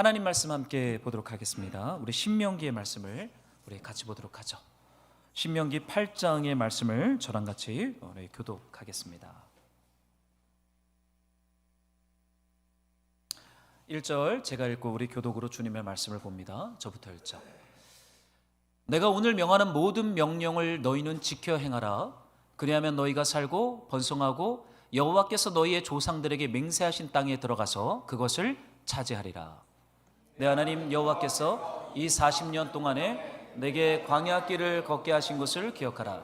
하나님 말씀 함께 보도록 하겠습니다. 우리 신명기의 말씀을 우리 같이 보도록 하죠. 신명기 8장의 말씀을 저랑 같이 우리 교독하겠습니다. 1절 제가 읽고 우리 교독으로 주님의 말씀을 봅니다. 저부터 1절. 내가 오늘 명하는 모든 명령을 너희는 지켜 행하라. 그리하면 너희가 살고 번성하고 여호와께서 너희의 조상들에게 맹세하신 땅에 들어가서 그것을 차지하리라. 내 하나님 여호와께서 이 40년 동안에 내게 광야 길을 걷게 하신 것을 기억하라.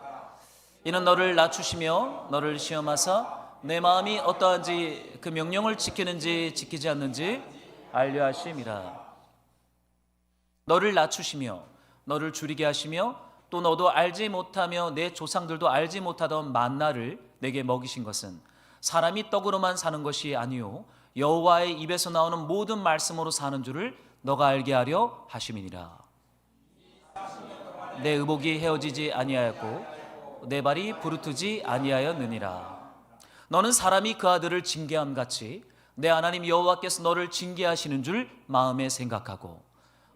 이는 너를 낮추시며 너를 시험하사 내 마음이 어떠한지 그 명령을 지키는지 지키지 않는지 알려 하심이라. 너를 낮추시며 너를 줄이게 하시며 또 너도 알지 못하며 내 조상들도 알지 못하던 만나를 내게 먹이신 것은 사람이 떡으로만 사는 것이 아니요 여호와의 입에서 나오는 모든 말씀으로 사는 줄을 너가 알게 하려 하심이니라. 내 의복이 헤어지지 아니하였고 내 발이 부르트지 아니하였느니라. 너는 사람이 그 아들을 징계함 같이 내 하나님 여호와께서 너를 징계하시는 줄 마음에 생각하고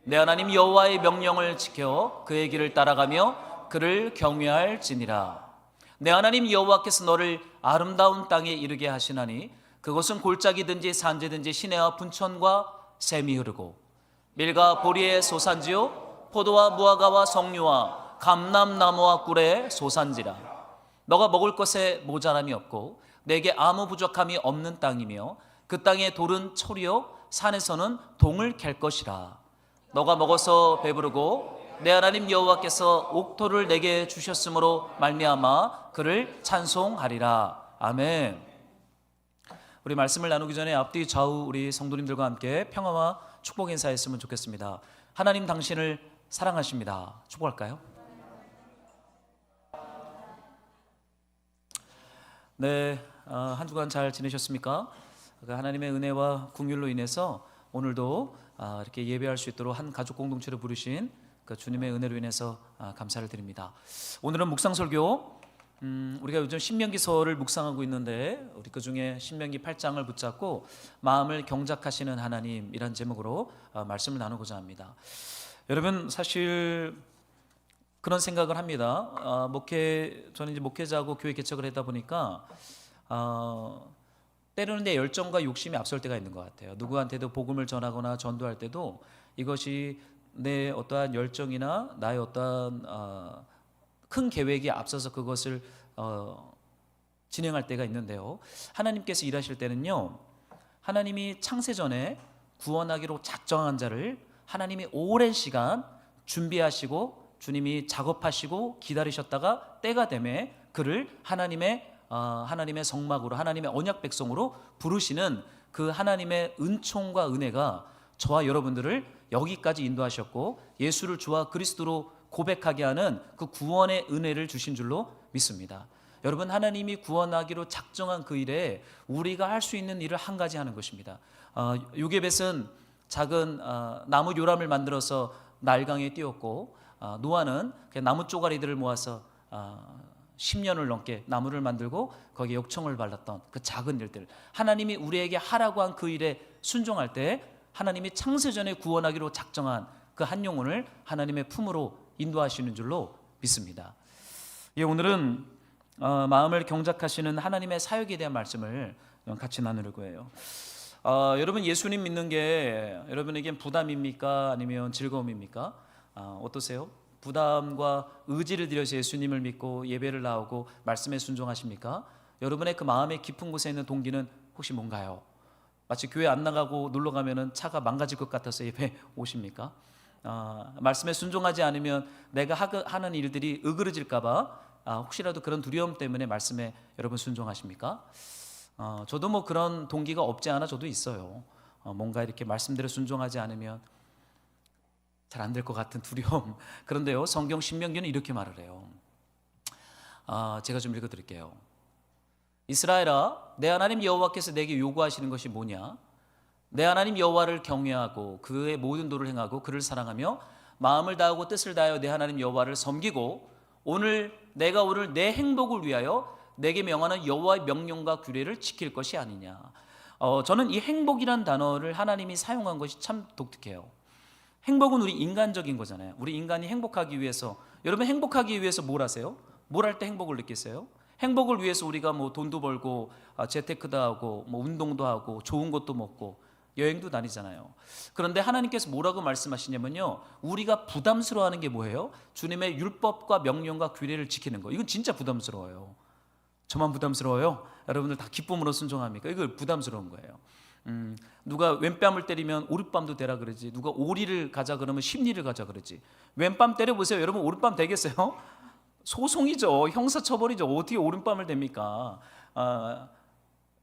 내 하나님 여호와의 명령을 지켜 그의 길을 따라가며 그를 경외할지니라. 내 하나님 여호와께서 너를 아름다운 땅에 이르게 하시나니 그것은 골짜기든지 산지든지 시내와 분천과 샘이 흐르고 밀과 보리의 소산지요 포도와 무화과와 석류와 감람나무와 꿀의 소산지라. 너가 먹을 것에 모자람이 없고 내게 아무 부족함이 없는 땅이며 그 땅의 돌은 철이요 산에서는 동을 캘 것이라. 너가 먹어서 배부르고 내 하나님 여호와께서 옥토를 내게 주셨으므로 말미암아 그를 찬송하리라. 아멘. 우리 말씀을 나누기 전에 앞뒤 좌우 우리 성도님들과 함께 평화와 축복 인사했으면 좋겠습니다. 하나님 당신을 사랑하십니다. 축복할까요? 네, 한 주간 잘 지내셨습니까? 하나님의 은혜와 긍휼로 인해서 오늘도 이렇게 예배할 수 있도록 한 가족 공동체를 부르신 그 주님의 은혜로 인해서 감사를 드립니다. 오늘은 묵상설교, 우리가 요즘 신명기서를 묵상하고 있는데 우리 그 중에 신명기 8장을 붙잡고 마음을 경작하시는 하나님이란 제목으로 말씀을 나누고자 합니다. 여러분, 사실 그런 생각을 합니다. 저는 이제 목회자하고 교회 개척을 하다 보니까 때로는 내 열정과 욕심이 앞설 때가 있는 것 같아요. 누구한테도 복음을 전하거나 전도할 때도 이것이 내 어떠한 열정이나 나의 어떠한 큰 계획이 앞서서 그것을 진행할 때가 있는데요. 하나님께서 일하실 때는요, 하나님이 창세전에 구원하기로 작정한 자를 하나님이 오랜 시간 준비하시고 주님이 작업하시고 기다리셨다가 때가 되매 그를 하나님의 성막으로 하나님의 언약 백성으로 부르시는 그 하나님의 은총과 은혜가 저와 여러분들을 여기까지 인도하셨고 예수를 주와 그리스도로 고백하게 하는 그 구원의 은혜를 주신 줄로 믿습니다. 여러분, 하나님이 구원하기로 작정한 그 일에 우리가 할 수 있는 일을 한 가지 하는 것입니다. 요게벳은 작은 나무 요람을 만들어서 나일강에 띄웠고 노아는 나무 쪼가리들을 모아서 10년을 넘게 나무를 만들고 거기에 욕청을 발랐던 그 작은 일들, 하나님이 우리에게 하라고 한 그 일에 순종할 때 하나님이 창세전에 구원하기로 작정한 그 한 영혼을 하나님의 품으로 인도하시는 줄로 믿습니다. 오늘은 마음을 경작하시는 하나님의 사역에 대한 말씀을 같이 나누려고 해요. 여러분, 예수님 믿는 게 여러분에겐 부담입니까? 아니면 즐거움입니까? 어떠세요? 부담과 의지를 들여서 예수님을 믿고 예배를 나오고 말씀에 순종하십니까? 여러분의 그 마음의 깊은 곳에 있는 동기는 혹시 뭔가요? 마치 교회 안 나가고 놀러 가면은 차가 망가질 것 같아서 예배 오십니까? 말씀에 순종하지 않으면 내가 하는 일들이 으그러질까봐 혹시라도 그런 두려움 때문에 말씀에 여러분 순종하십니까? 저도 뭐 그런 동기가 없지 않아 저도 있어요. 뭔가 이렇게 말씀대로 순종하지 않으면 잘 안 될 것 같은 두려움. 그런데요, 성경 신명기는 이렇게 말을 해요. 제가 좀 읽어드릴게요. 이스라엘아, 내 하나님 여호와께서 내게 요구하시는 것이 뭐냐? 내 하나님 여호와를 경외하고 그의 모든 도를 행하고 그를 사랑하며 마음을 다하고 뜻을 다하여 내 하나님 여호와를 섬기고 내가 오늘 내 행복을 위하여 내게 명하는 여호와의 명령과 규례를 지킬 것이 아니냐. 저는 이 행복이란 단어를 하나님이 사용한 것이 참 독특해요. 행복은 우리 인간적인 거잖아요. 우리 인간이 행복하기 위해서, 여러분 행복하기 위해서 뭘 하세요? 뭘 할 때 행복을 느끼세요? 행복을 위해서 우리가 뭐 돈도 벌고 재테크도 하고 뭐 운동도 하고 좋은 것도 먹고 여행도 다니잖아요. 그런데 하나님께서 뭐라고 말씀하시냐면요, 우리가 부담스러워하는 게 뭐예요? 주님의 율법과 명령과 규례를 지키는 거. 이건 진짜 부담스러워요. 저만 부담스러워요? 여러분들 다 기쁨으로 순종합니까? 이거 부담스러운 거예요. 누가 왼뺨을 때리면 오른뺨도 대라 그러지, 누가 오리를 가자 그러면 십리를 가자 그러지. 왼뺨 때려보세요. 여러분 오른뺨 되겠어요? 소송이죠. 형사처벌이죠. 어떻게 오른뺨을 댑니까?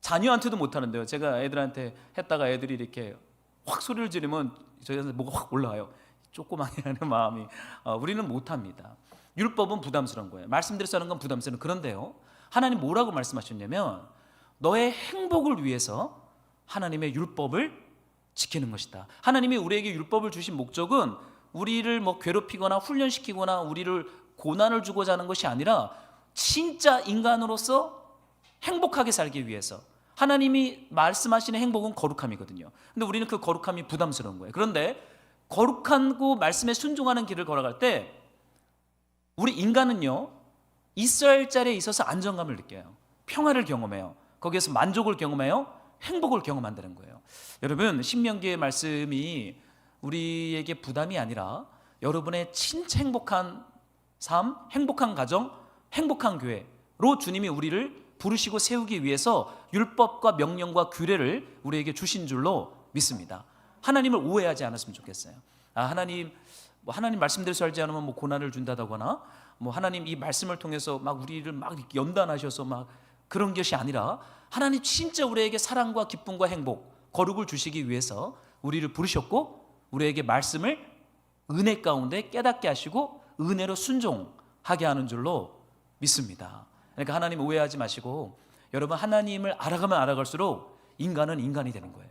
자녀한테도 못하는데요. 제가 애들한테 했다가 애들이 이렇게 확 소리를 지르면 저희한테 뭐가 확 올라와요. 조그맣게 하는 마음이. 우리는 못합니다. 율법은 부담스러운 거예요. 말씀드려서 하는 건 부담스러운. 그런데요, 하나님 뭐라고 말씀하셨냐면, 너의 행복을 위해서 하나님의 율법을 지키는 것이다. 하나님이 우리에게 율법을 주신 목적은 우리를 뭐 괴롭히거나 훈련시키거나 우리를 고난을 주고자 하는 것이 아니라 진짜 인간으로서 행복하게 살기 위해서. 하나님이 말씀하시는 행복은 거룩함이거든요. 근데 우리는 그 거룩함이 부담스러운 거예요. 그런데 거룩하고 말씀에 순종하는 길을 걸어갈 때 우리 인간은요, 있어야 할 자리에 있어서 안정감을 느껴요. 평화를 경험해요. 거기에서 만족을 경험해요. 행복을 경험한다는 거예요. 여러분, 신명기의 말씀이 우리에게 부담이 아니라 여러분의 진짜 행복한 삶, 행복한 가정, 행복한 교회로 주님이 우리를 부르시고 세우기 위해서 율법과 명령과 규례를 우리에게 주신 줄로 믿습니다. 하나님을 오해하지 않았으면 좋겠어요. 하나님 말씀대로 살지 않으면 뭐 고난을 준다거나, 뭐 하나님 이 말씀을 통해서 막 우리를 막 이렇게 연단하셔서 막 그런 것이 아니라, 하나님 진짜 우리에게 사랑과 기쁨과 행복, 거룩을 주시기 위해서 우리를 부르셨고 우리에게 말씀을 은혜 가운데 깨닫게 하시고 은혜로 순종하게 하는 줄로 믿습니다. 그러니까 하나님 오해하지 마시고, 여러분 하나님을 알아가면 알아갈수록 인간은 인간이 되는 거예요.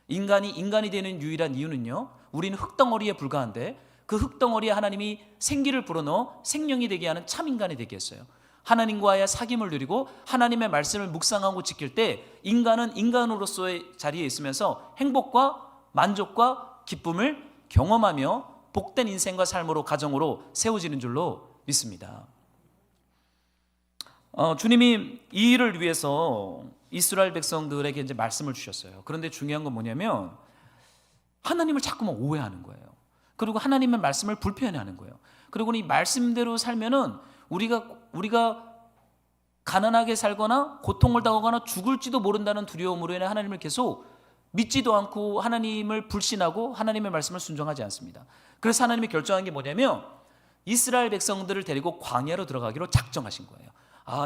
인간이 되는 유일한 이유는요, 우리는 흙덩어리에 불과한데 그 흙덩어리에 하나님이 생기를 불어넣어 생명이 되게 하는 참 인간이 되게 했어요. 하나님과의 사귐을 누리고 하나님의 말씀을 묵상하고 지킬 때 인간은 인간으로서의 자리에 있으면서 행복과 만족과 기쁨을 경험하며 복된 인생과 삶으로, 가정으로 세워지는 줄로 믿습니다. 주님이 이 일을 위해서 이스라엘 백성들에게 이제 말씀을 주셨어요. 그런데 중요한 건 뭐냐면 하나님을 자꾸만 오해하는 거예요. 그리고 하나님의 말씀을 불편해하는 거예요. 그리고 이 말씀대로 살면은 우리가 가난하게 살거나 고통을 당하거나 죽을지도 모른다는 두려움으로 인해 하나님을 계속 믿지도 않고 하나님을 불신하고 하나님의 말씀을 순종하지 않습니다. 그래서 하나님이 결정한 게 뭐냐면 이스라엘 백성들을 데리고 광야로 들어가기로 작정하신 거예요.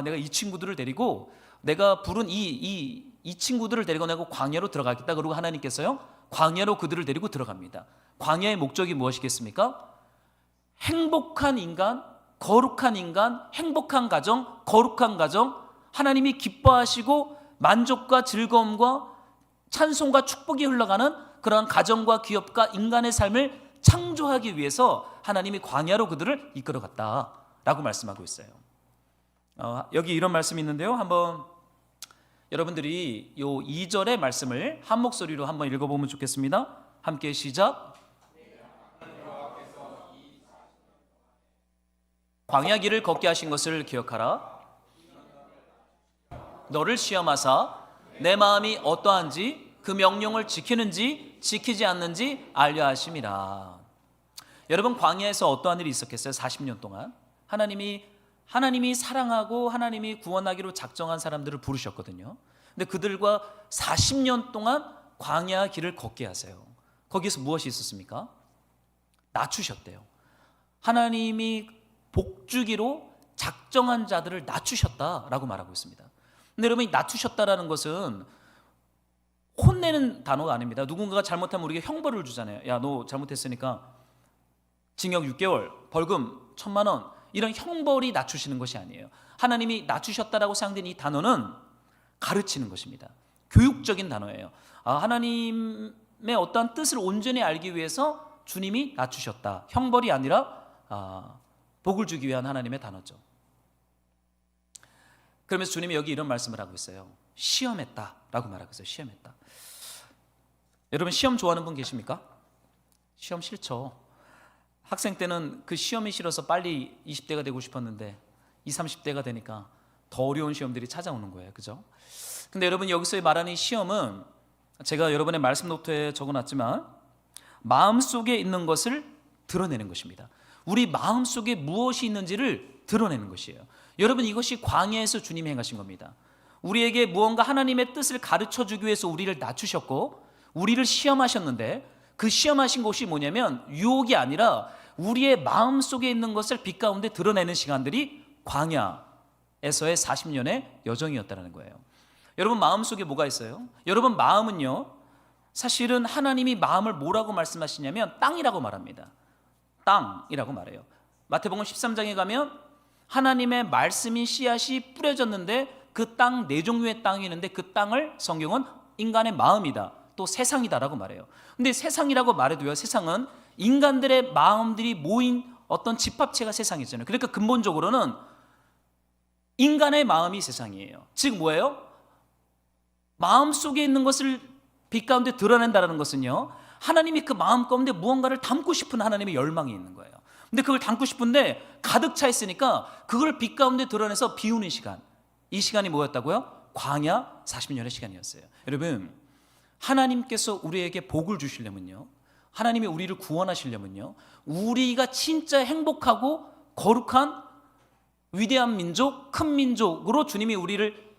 내가 이 친구들을 데리고, 내가 부른 이 친구들을 데리고 내가 광야로 들어가겠다. 그리고 하나님께서요, 광야로 그들을 데리고 들어갑니다. 광야의 목적이 무엇이겠습니까? 행복한 인간, 거룩한 인간, 행복한 가정, 거룩한 가정, 하나님이 기뻐하시고 만족과 즐거움과 찬송과 축복이 흘러가는 그러한 가정과 기업과 인간의 삶을 창조하기 위해서 하나님이 광야로 그들을 이끌어갔다라고 말씀하고 있어요. 여기 이런 말씀이 있는데요, 한번 여러분들이 이 2절의 말씀을 한 목소리로 한번 읽어보면 좋겠습니다. 함께 시작. 광야 길을 걷게 하신 것을 기억하라. 너를 시험하사 내 마음이 어떠한지 그 명령을 지키는지 지키지 않는지 알려 하심이라. 여러분, 광야에서 어떠한 일이 있었겠어요? 40년 동안 하나님이 사랑하고 하나님이 구원하기로 작정한 사람들을 부르셨거든요. 근데 그들과 40년 동안 광야 길을 걷게 하세요. 거기서 무엇이 있었습니까? 낮추셨대요. 하나님이 복주기로 작정한 자들을 낮추셨다라고 말하고 있습니다. 근데 여러분, 이 낮추셨다라는 것은 혼내는 단어가 아닙니다. 누군가가 잘못하면 우리가 형벌을 주잖아요. 야, 너 잘못했으니까 징역 6개월, 벌금 1,000만 원, 이런 형벌이 낮추시는 것이 아니에요. 하나님이 낮추셨다라고 사용된 이 단어는 가르치는 것입니다. 교육적인 단어예요. 하나님의 어떠한 뜻을 온전히 알기 위해서 주님이 낮추셨다. 형벌이 아니라 복을 주기 위한 하나님의 단어죠. 그러면서 주님이 여기 이런 말씀을 하고 있어요. 시험했다라고 말하고 있어요. 시험했다. 여러분 시험 좋아하는 분 계십니까? 시험 싫죠. 학생 때는 그 시험이 싫어서 빨리 20대가 되고 싶었는데 20, 30대가 되니까 더 어려운 시험들이 찾아오는 거예요. 그죠? 근데 여러분 여기서 말하는 이 시험은 제가 여러분의 말씀 노트에 적어놨지만 마음속에 있는 것을 드러내는 것입니다. 우리 마음속에 무엇이 있는지를 드러내는 것이에요. 여러분 이것이 광야에서 주님이 행하신 겁니다. 우리에게 무언가 하나님의 뜻을 가르쳐주기 위해서 우리를 낮추셨고 우리를 시험하셨는데 그 시험하신 것이 뭐냐면 유혹이 아니라 우리의 마음속에 있는 것을 빛 가운데 드러내는 시간들이 광야에서의 40년의 여정이었다는 거예요. 여러분 마음속에 뭐가 있어요? 여러분 마음은요 사실은 하나님이 마음을 뭐라고 말씀하시냐면 땅이라고 말합니다. 땅이라고 말해요. 마태복음 13장에 가면 하나님의 말씀인 씨앗이 뿌려졌는데 그 땅 네 종류의 땅이 있는데 그 땅을 성경은 인간의 마음이다 또 세상이다라고 말해요. 근데 세상이라고 말해도요 세상은 인간들의 마음들이 모인 어떤 집합체가 세상이잖아요. 그러니까 근본적으로는 인간의 마음이 세상이에요. 즉 뭐예요? 마음속에 있는 것을 빛 가운데 드러낸다는 것은요 하나님이 그 마음 가운데 무언가를 담고 싶은 하나님의 열망이 있는 거예요. 근데 그걸 담고 싶은데 가득 차 있으니까 그걸 빛 가운데 드러내서 비우는 시간, 이 시간이 뭐였다고요? 광야 40년의 시간이었어요. 여러분 하나님께서 우리에게 복을 주시려면요 하나님이 우리를 구원하시려면요 우리가 진짜 행복하고 거룩한 위대한 민족, 큰 민족으로 주님이 우리를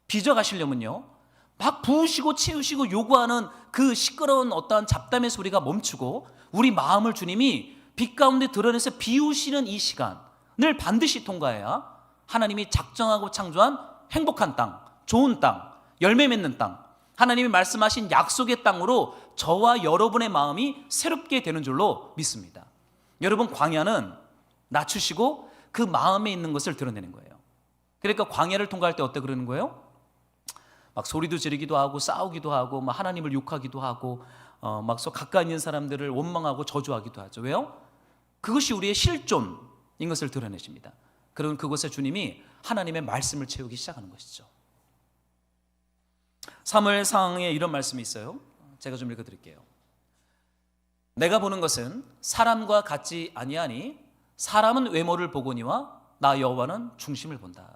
빚어가시려면요 막 부으시고 채우시고 요구하는 그 시끄러운 어떠한 잡담의 소리가 멈추고 우리 마음을 주님이 빛 가운데 드러내서 비우시는 이 시간을 반드시 통과해야 하나님이 작정하고 창조한 행복한 땅, 좋은 땅, 열매 맺는 땅, 하나님이 말씀하신 약속의 땅으로 저와 여러분의 마음이 새롭게 되는 줄로 믿습니다. 여러분 광야는 낮추시고 그 마음에 있는 것을 드러내는 거예요. 그러니까 광야를 통과할 때 어때 그러는 거예요? 막 소리도 지르기도 하고 싸우기도 하고 막 하나님을 욕하기도 하고 막 가까이 있는 사람들을 원망하고 저주하기도 하죠. 왜요? 그것이 우리의 실존인 것을 드러내십니다. 그런 그곳에 주님이 하나님의 말씀을 채우기 시작하는 것이죠. 사무엘상에 이런 말씀이 있어요. 제가 좀 읽어드릴게요. 내가 보는 것은 사람과 같지 아니하니 사람은 외모를 보거니와 나 여호와는 중심을 본다.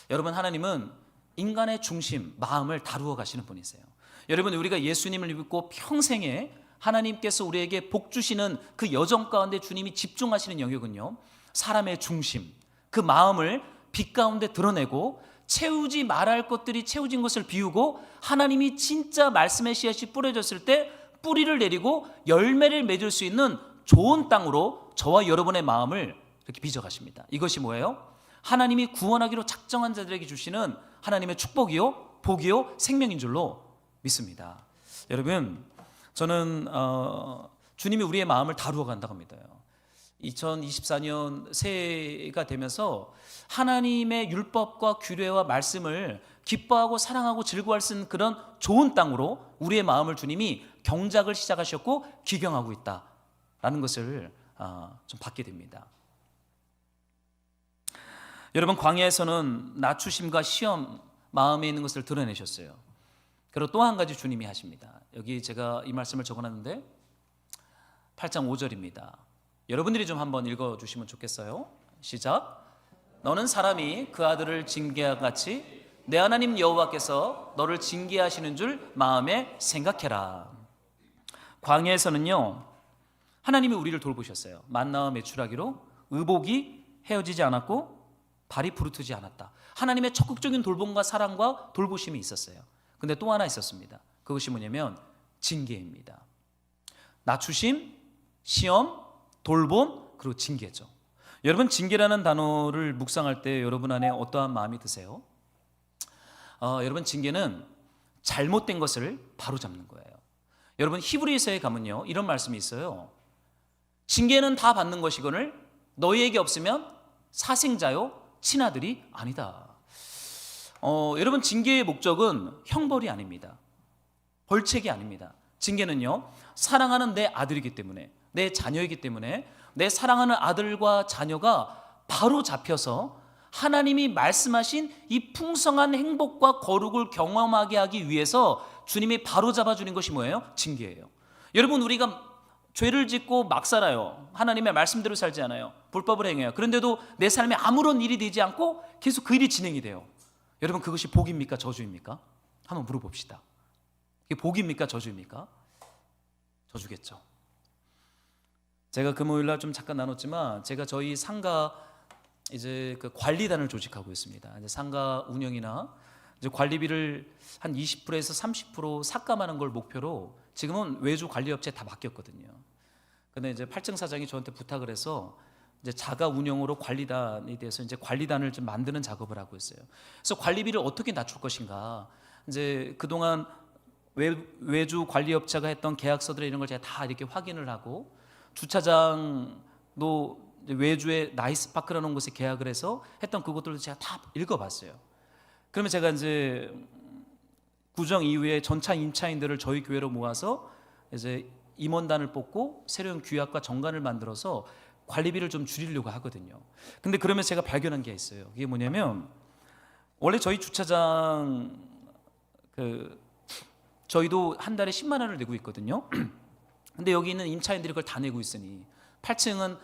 여러분 하나님은 인간의 중심, 마음을 다루어 가시는 분이세요. 여러분 우리가 예수님을 믿고 평생에 하나님께서 우리에게 복 주시는 그 여정 가운데 주님이 집중하시는 영역은요 사람의 중심, 그 마음을 빛 가운데 드러내고 채우지 말할 것들이 채워진 것을 비우고 하나님이 진짜 말씀의 씨앗이 뿌려졌을 때 뿌리를 내리고 열매를 맺을 수 있는 좋은 땅으로 저와 여러분의 마음을 이렇게 빚어가십니다. 이것이 뭐예요? 하나님이 구원하기로 작정한 자들에게 주시는 하나님의 축복이요 복이요 생명인 줄로 믿습니다. 여러분 저는 주님이 우리의 마음을 다루어 간다고 믿어요. 2024년 새해가 되면서 하나님의 율법과 규례와 말씀을 기뻐하고 사랑하고 즐거워할 수 있는 그런 좋은 땅으로 우리의 마음을 주님이 경작을 시작하셨고 기경하고 있다라는 것을 좀 받게 됩니다. 여러분 광야에서는 낮추심과 시험 마음에 있는 것을 드러내셨어요. 그리고 또 한 가지 주님이 하십니다. 여기 제가 이 말씀을 적어놨는데 8장 5절입니다. 여러분들이 좀 한번 읽어주시면 좋겠어요. 시작. 너는 사람이 그 아들을 징계와 같이 내 하나님 여호와께서 너를 징계하시는 줄 마음에 생각해라. 광야에서는요 하나님이 우리를 돌보셨어요. 만나와 메추라기로 의복이 헤어지지 않았고 발이 부르트지 않았다. 하나님의 적극적인 돌봄과 사랑과 돌보심이 있었어요. 근데 또 하나 있었습니다. 그것이 뭐냐면 징계입니다. 낮추심, 시험, 돌봄, 그리고 징계죠. 여러분 징계라는 단어를 묵상할 때 여러분 안에 어떠한 마음이 드세요? 여러분 징계는 잘못된 것을 바로잡는 거예요. 여러분 히브리서에 가면요 이런 말씀이 있어요. 징계는 다 받는 것이거늘 너희에게 없으면 사생자요 친아들이 아니다. 여러분 징계의 목적은 형벌이 아닙니다. 벌책이 아닙니다. 징계는요 사랑하는 내 아들이기 때문에 내 자녀이기 때문에 내 사랑하는 아들과 자녀가 바로 잡혀서 하나님이 말씀하신 이 풍성한 행복과 거룩을 경험하게 하기 위해서 주님이 바로잡아 주는 것이 뭐예요? 징계예요. 여러분, 우리가 죄를 짓고 막 살아요. 하나님의 말씀대로 살지 않아요. 불법을 행해요. 그런데도 내 삶에 아무런 일이 되지 않고 계속 그 일이 진행이 돼요. 여러분, 그것이 복입니까? 저주입니까? 한번 물어봅시다. 이게 복입니까? 저주입니까? 저주겠죠. 제가 금요일날 좀 잠깐 나눴지만, 제가 저희 상가 이제 그 관리단을 조직하고 있습니다. 이제 상가 운영이나 이제 관리비를 한 20%에서 30% 삭감하는 걸 목표로 지금은 외주 관리업체 다 맡겼거든요. 근데 이제 8층 사장이 저한테 부탁을 해서 이제 자가 운영으로 관리단에 대해서 이제 관리단을 좀 만드는 작업을 하고 있어요. 그래서 관리비를 어떻게 낮출 것인가. 이제 그동안 외주 관리업체가 했던 계약서들 이런 걸 제가 다 이렇게 확인을 하고, 주차장도 외주의 나이스파크라는 곳에 계약을 해서 했던 그것들도 제가 다 읽어봤어요. 그러면 제가 이제 구정 이후에 전차 임차인들을 저희 교회로 모아서 이제 임원단을 뽑고 새로운 규약과 정관을 만들어서 관리비를 좀 줄이려고 하거든요. 근데 그러면 제가 발견한 게 있어요. 그게 뭐냐면, 원래 저희 주차장 저희도 한 달에 10만 원을 내고 있거든요. 근데 여기 있는 임차인들이 그걸 다 내고 있으니 8층은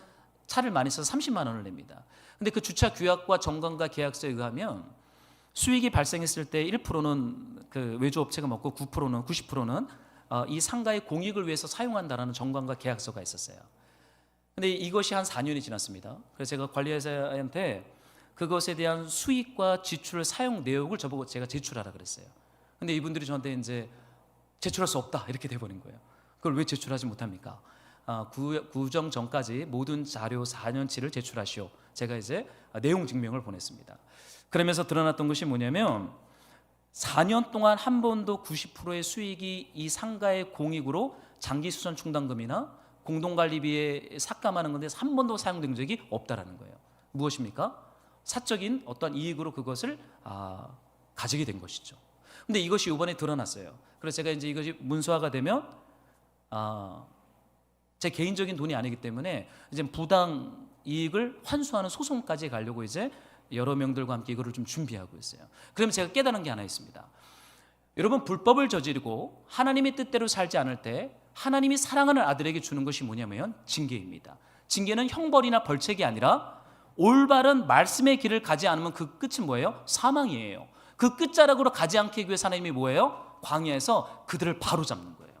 차를 많이 써서 30만 원을 냅니다. 근데 그 주차 규약과 정관과 계약서에 의하면 수익이 발생했을 때 1%는 그 외주업체가 먹고 90%는 이 상가의 공익을 위해서 사용한다라는 정관과 계약서가 있었어요. 근데 이것이 한 4년이 지났습니다. 그래서 제가 관리회사한테 그것에 대한 수익과 지출 사용 내역을 저보고 제가 제출하라 그랬어요. 근데 이분들이 저한테 이제 제출할 수 없다 이렇게 돼버린 거예요. 그걸 왜 제출하지 못합니까? 구정 전까지 모든 자료 4년치를 제출하시오. 제가 이제 내용 증명을 보냈습니다. 그러면서 드러났던 것이 뭐냐면, 4년 동안 한 번도 90%의 수익이 이 상가의 공익으로 장기 수선 충당금이나 공동관리비에 삭감하는 건데 한 번도 사용된 적이 없다라는 거예요. 무엇입니까? 사적인 어떤 이익으로 그것을 가지게 된 것이죠. 근데 이것이 이번에 드러났어요. 그래서 제가 이제 이것이 문서화가 되면 제 개인적인 돈이 아니기 때문에 이제 부당 이익을 환수하는 소송까지 가려고 이제 여러 명들과 함께 이거를 좀 준비하고 있어요. 그러면 제가 깨달은 게 하나 있습니다. 여러분, 불법을 저지르고 하나님의 뜻대로 살지 않을 때 하나님이 사랑하는 아들에게 주는 것이 뭐냐면 징계입니다. 징계는 형벌이나 벌책이 아니라 올바른 말씀의 길을 가지 않으면 그 끝은 뭐예요? 사망이에요. 그 끝자락으로 가지 않기 위해서 하나님이 뭐예요? 광야에서 그들을 바로잡는 거예요.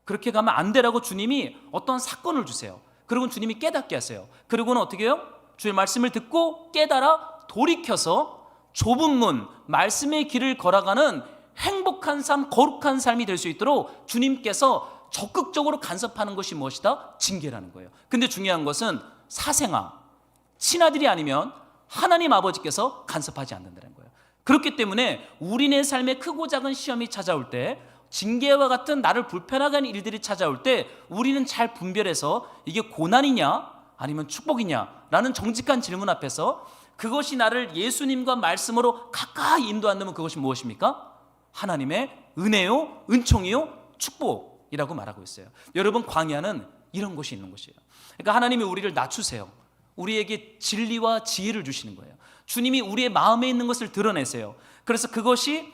그렇게 가면 안 되라고 주님이 어떤 사건을 주세요. 그리고 주님이 깨닫게 하세요. 그리고는 어떻게 해요? 주의 말씀을 듣고 깨달아 돌이켜서 좁은 문, 말씀의 길을 걸어가는 행복한 삶, 거룩한 삶이 될 수 있도록 주님께서 적극적으로 간섭하는 것이 무엇이다? 징계라는 거예요. 근데 중요한 것은 사생아, 친아들이 아니면 하나님 아버지께서 간섭하지 않는다는 거예요. 그렇기 때문에 우리네 삶에 크고 작은 시험이 찾아올 때, 징계와 같은 나를 불편하게 하는 일들이 찾아올 때 우리는 잘 분별해서 이게 고난이냐 아니면 축복이냐 라는 정직한 질문 앞에서 그것이 나를 예수님과 말씀으로 가까이 인도 안 되면 그것이 무엇입니까? 하나님의 은혜요, 은총이요, 축복이라고 말하고 있어요. 여러분, 광야는 이런 것이 있는 것이에요. 그러니까 하나님이 우리를 낮추세요. 우리에게 진리와 지혜를 주시는 거예요. 주님이 우리의 마음에 있는 것을 드러내세요. 그래서 그것이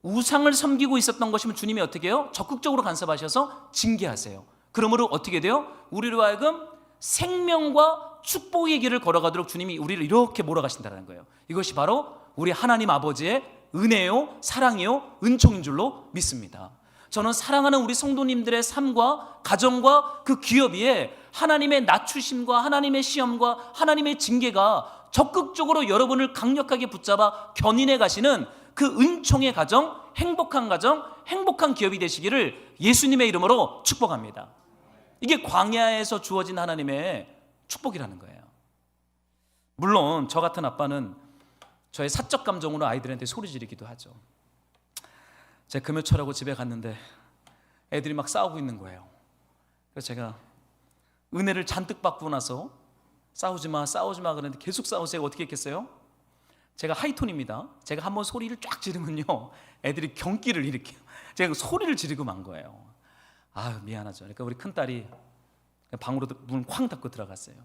우상을 섬기고 있었던 것이면 주님이 어떻게 해요? 적극적으로 간섭하셔서 징계하세요. 그러므로 어떻게 돼요? 우리로 하여금 생명과 축복의 길을 걸어가도록 주님이 우리를 이렇게 몰아가신다는 거예요. 이것이 바로 우리 하나님 아버지의 은혜요, 사랑이요, 은총인 줄로 믿습니다. 저는 사랑하는 우리 성도님들의 삶과 가정과 그 기업 위에 하나님의 낮추심과 하나님의 시험과 하나님의 징계가 적극적으로 여러분을 강력하게 붙잡아 견인해 가시는 그 은총의 가정, 행복한 기업이 되시기를 예수님의 이름으로 축복합니다. 이게 광야에서 주어진 하나님의 축복이라는 거예요. 물론 저 같은 아빠는 저의 사적 감정으로 아이들한테 소리 지르기도 하죠. 제가 금요철하고 집에 갔는데 애들이 막 싸우고 있는 거예요. 그래서 제가 은혜를 잔뜩 받고 나서 싸우지 마 그러는데 계속 싸우세요. 어떻게 했겠어요? 제가 하이톤입니다. 제가 한번 소리를 쫙 지르면요, 애들이 경기를 일으켜요. 제가 소리를 지르고 만 거예요. 아유, 미안하죠. 그러니까 우리 큰딸이 방으로 문 쾅 닫고 들어갔어요.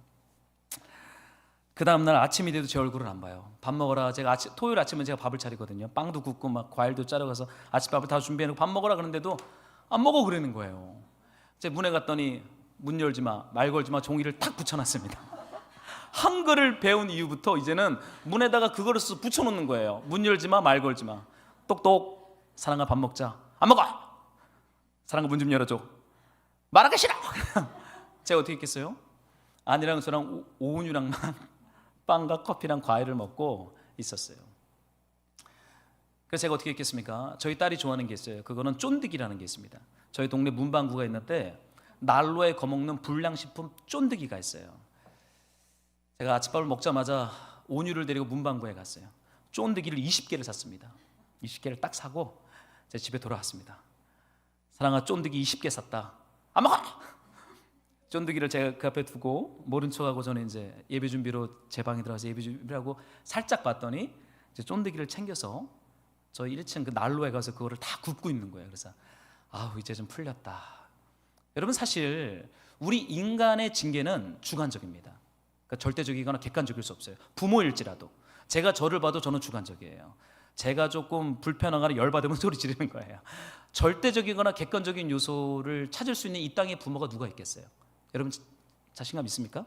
그 다음날 아침이 돼도 제 얼굴을 안 봐요. 밥 먹어라. 제가 토요일 아침은 제가 밥을 차리거든요. 빵도 굽고 막 과일도 자르고서 아침밥을 다 준비해놓고 밥 먹어라 그러는데도 안 먹어 그러는 거예요. 제 문에 갔더니 문 열지 마, 말 걸지 마 종이를 탁 붙여놨습니다. 한글을 배운 이후부터 이제는 문에다가 그거를 써서 붙여놓는 거예요. 문 열지 마, 말 걸지 마. 똑똑, 사랑아 밥 먹자. 안 먹어. 사랑아 문 좀 열어줘. 말하기 싫어. 제가 어떻게 했겠어요? 아내랑 저랑 오은유랑만 빵과 커피랑 과일을 먹고 있었어요. 그래서 제가 어떻게 했겠습니까? 저희 딸이 좋아하는 게 있어요. 그거는 쫀득이라는 게 있습니다. 저희 동네 문방구가 있는데 난로에 거먹는 불량식품 쫀득이가 있어요. 제가 아침밥을 먹자마자 온유를 데리고 문방구에 갔어요. 쫀득이를 20개를 샀습니다. 20개를 딱 사고 제 집에 돌아왔습니다. 사랑아 쫀득이 20개 샀다. 안 먹어! 쫀득이를 제가 그 앞에 두고 모른 척하고 저는 이제 예배 준비로 제 방에 들어가서 예배 준비를 하고 살짝 봤더니 이제 쫀득이를 챙겨서 저희 1층 그 난로에 가서 그거를 다 굽고 있는 거예요. 그래서 아우 이제 좀 풀렸다. 여러분 사실 우리 인간의 징계는 주관적입니다. 그러니까 절대적이거나 객관적일 수 없어요. 부모일지라도 제가 저를 봐도 저는 주관적이에요. 제가 조금 불편하거나 열받으면 소리 지르는 거예요. 절대적이거나 객관적인 요소를 찾을 수 있는 이 땅에 부모가 누가 있겠어요? 여러분 자신감 있습니까?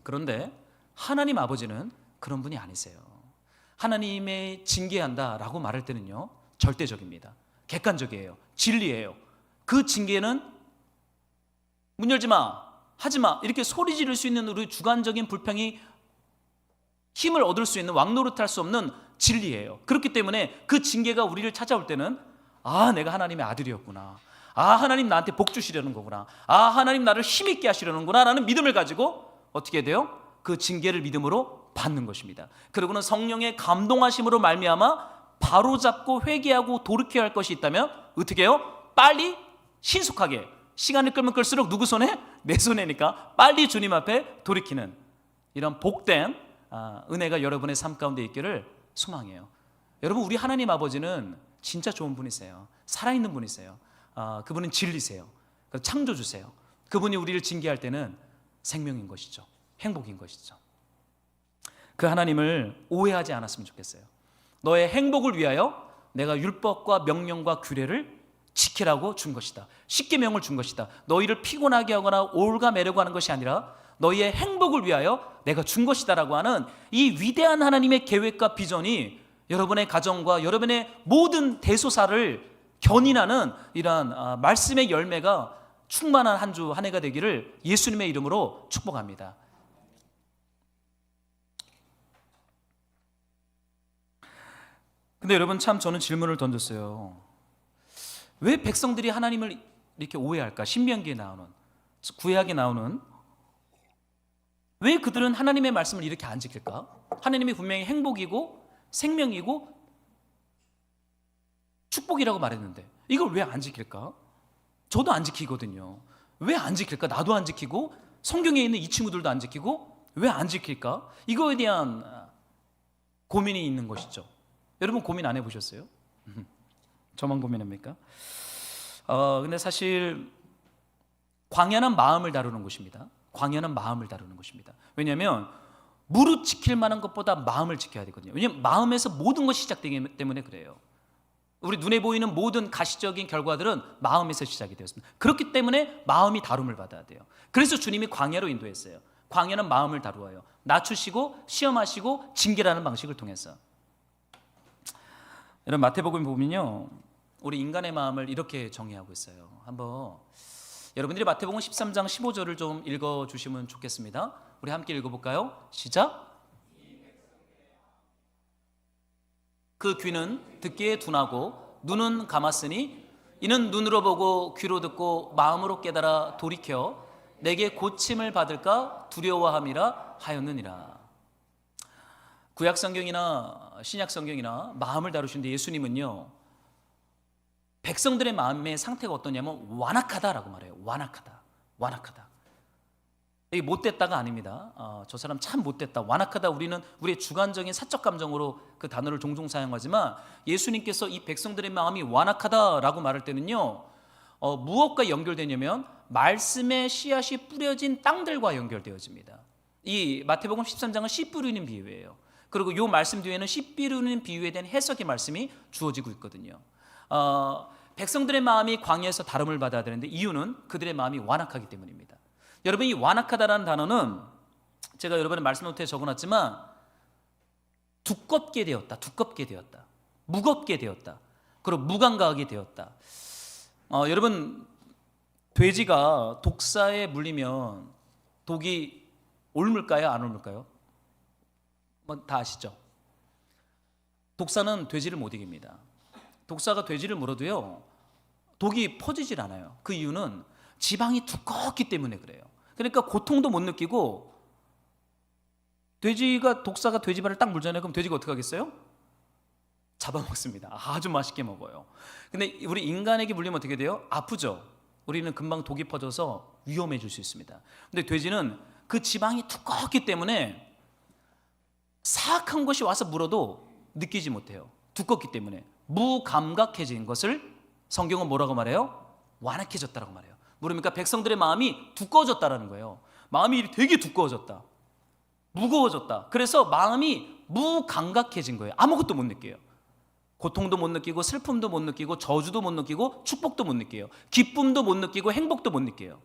그런데 하나님 아버지는 그런 분이 아니세요. 하나님의 징계한다라고 말할 때는요 절대적입니다. 객관적이에요. 진리예요. 그 징계는 문 열지 마, 하지 마 이렇게 소리 지를 수 있는 우리 주관적인 불평이 힘을 얻을 수 있는 왕노릇할 수 없는 진리예요. 그렇기 때문에 그 징계가 우리를 찾아올 때는 아 내가 하나님의 아들이었구나. 아 하나님 나한테 복 주시려는 거구나. 아 하나님 나를 힘있게 하시려는구나 라는 믿음을 가지고 어떻게 돼요? 그 징계를 믿음으로 받는 것입니다. 그리고는 성령의 감동하심으로 말미암아 바로잡고 회개하고 돌이켜야 할 것이 있다면 어떻게 해요? 빨리 신속하게 시간을 끌면 끌수록 누구 손에? 내 손에니까 빨리 주님 앞에 돌이키는 이런 복된 은혜가 여러분의 삶 가운데 있기를 소망해요. 여러분 우리 하나님 아버지는 진짜 좋은 분이세요. 살아있는 분이세요. 그분은 진리세요. 창조주세요. 그분이 우리를 징계할 때는 생명인 것이죠. 행복인 것이죠. 그 하나님을 오해하지 않았으면 좋겠어요. 너의 행복을 위하여 내가 율법과 명령과 규례를 지키라고 준 것이다. 십계명을 준 것이다. 너희를 피곤하게 하거나 올가매려고 하는 것이 아니라 너희의 행복을 위하여 내가 준 것이다라고 하는 이 위대한 하나님의 계획과 비전이 여러분의 가정과 여러분의 모든 대소사를 견인하는 이러한 말씀의 열매가 충만한 한 주 한 해가 되기를 예수님의 이름으로 축복합니다. 근데 여러분 참 저는 질문을 던졌어요. 왜 백성들이 하나님을 이렇게 오해할까? 신명기에 나오는 구약에 나오는 왜 그들은 하나님의 말씀을 이렇게 안 지킬까? 하나님이 분명히 행복이고 생명이고 축복이라고 말했는데 이걸 왜 안 지킬까? 저도 안 지키거든요. 왜 안 지킬까? 나도 안 지키고 성경에 있는 이 친구들도 안 지키고 왜 안 지킬까? 이거에 대한 고민이 있는 것이죠. 여러분 고민 안 해보셨어요? 저만 고민합니까? 근데 사실 광야는 마음을 다루는 곳입니다. 광야는 마음을 다루는 곳입니다. 왜냐하면 무릇 지킬 만한 것보다 마음을 지켜야 되거든요. 왜냐하면 마음에서 모든 것이 시작되기 때문에 그래요. 우리 눈에 보이는 모든 가시적인 결과들은 마음에서 시작이 되었습니다. 그렇기 때문에 마음이 다룸을 받아야 돼요. 그래서 주님이 광야로 인도했어요. 광야는 마음을 다루어요. 낮추시고 시험하시고 징계라는 방식을 통해서. 여러분 마태복음 보면요, 우리 인간의 마음을 이렇게 정의하고 있어요. 한번 여러분들이 마태복음 13장 15절을 좀 읽어주시면 좋겠습니다. 우리 함께 읽어볼까요? 시작. 그 귀는 듣기에 둔하고 눈은 감았으니 이는 눈으로 보고 귀로 듣고 마음으로 깨달아 돌이켜 내게 고침을 받을까 두려워함이라 하였느니라. 구약 성경이나 신약 성경이나 마음을 다루시는데 예수님은요 백성들의 마음의 상태가 어떠냐면 완악하다라고 말해요. 완악하다. 이게 못됐다가 아닙니다. 저 사람 참 못됐다, 완악하다. 우리는 우리의 주관적인 사적 감정으로 그 단어를 종종 사용하지만 예수님께서 이 백성들의 마음이 완악하다라고 말할 때는요 무엇과 연결되냐면 말씀의 씨앗이 뿌려진 땅들과 연결되어집니다. 이 마태복음 13장은 씨 뿌리는 비유예요. 그리고 이 말씀 뒤에는 씨 뿌리는 비유에 대한 해석의 말씀이 주어지고 있거든요. 백성들의 마음이 광야에서 다름을 받아야 되는데 이유는 그들의 마음이 완악하기 때문입니다. 여러분, 이 완악하다라는 단어는 제가 여러분의 말씀 노트에 적어놨지만 두껍게 되었다, 무겁게 되었다, 그리고 무감각하게 되었다. 여러분, 돼지가 독사에 물리면 독이 옮을까요, 안 옮을까요? 다 아시죠? 독사는 돼지를 못 이깁니다. 독사가 돼지를 물어도요, 독이 퍼지질 않아요. 그 이유는 지방이 두껍기 때문에 그래요. 그러니까 고통도 못 느끼고, 독사가 돼지발을 딱 물잖아요. 그럼 돼지가 어떻게 하겠어요? 잡아먹습니다. 아주 맛있게 먹어요. 근데 우리 인간에게 물리면 어떻게 돼요? 아프죠. 우리는 금방 독이 퍼져서 위험해질 수 있습니다. 근데 돼지는 그 지방이 두껍기 때문에 사악한 것이 와서 물어도 느끼지 못해요. 두껍기 때문에. 무감각해진 것을 성경은 뭐라고 말해요? 완악해졌다라고 말해요. 모릅니까? 백성들의 마음이 두꺼워졌다라는 거예요. 마음이 되게 두꺼워졌다, 무거워졌다. 그래서 마음이 무감각해진 거예요. 아무것도 못 느껴요. 고통도 못 느끼고, 슬픔도 못 느끼고, 저주도 못 느끼고, 축복도 못 느껴요. 기쁨도 못 느끼고, 행복도 못 느껴요.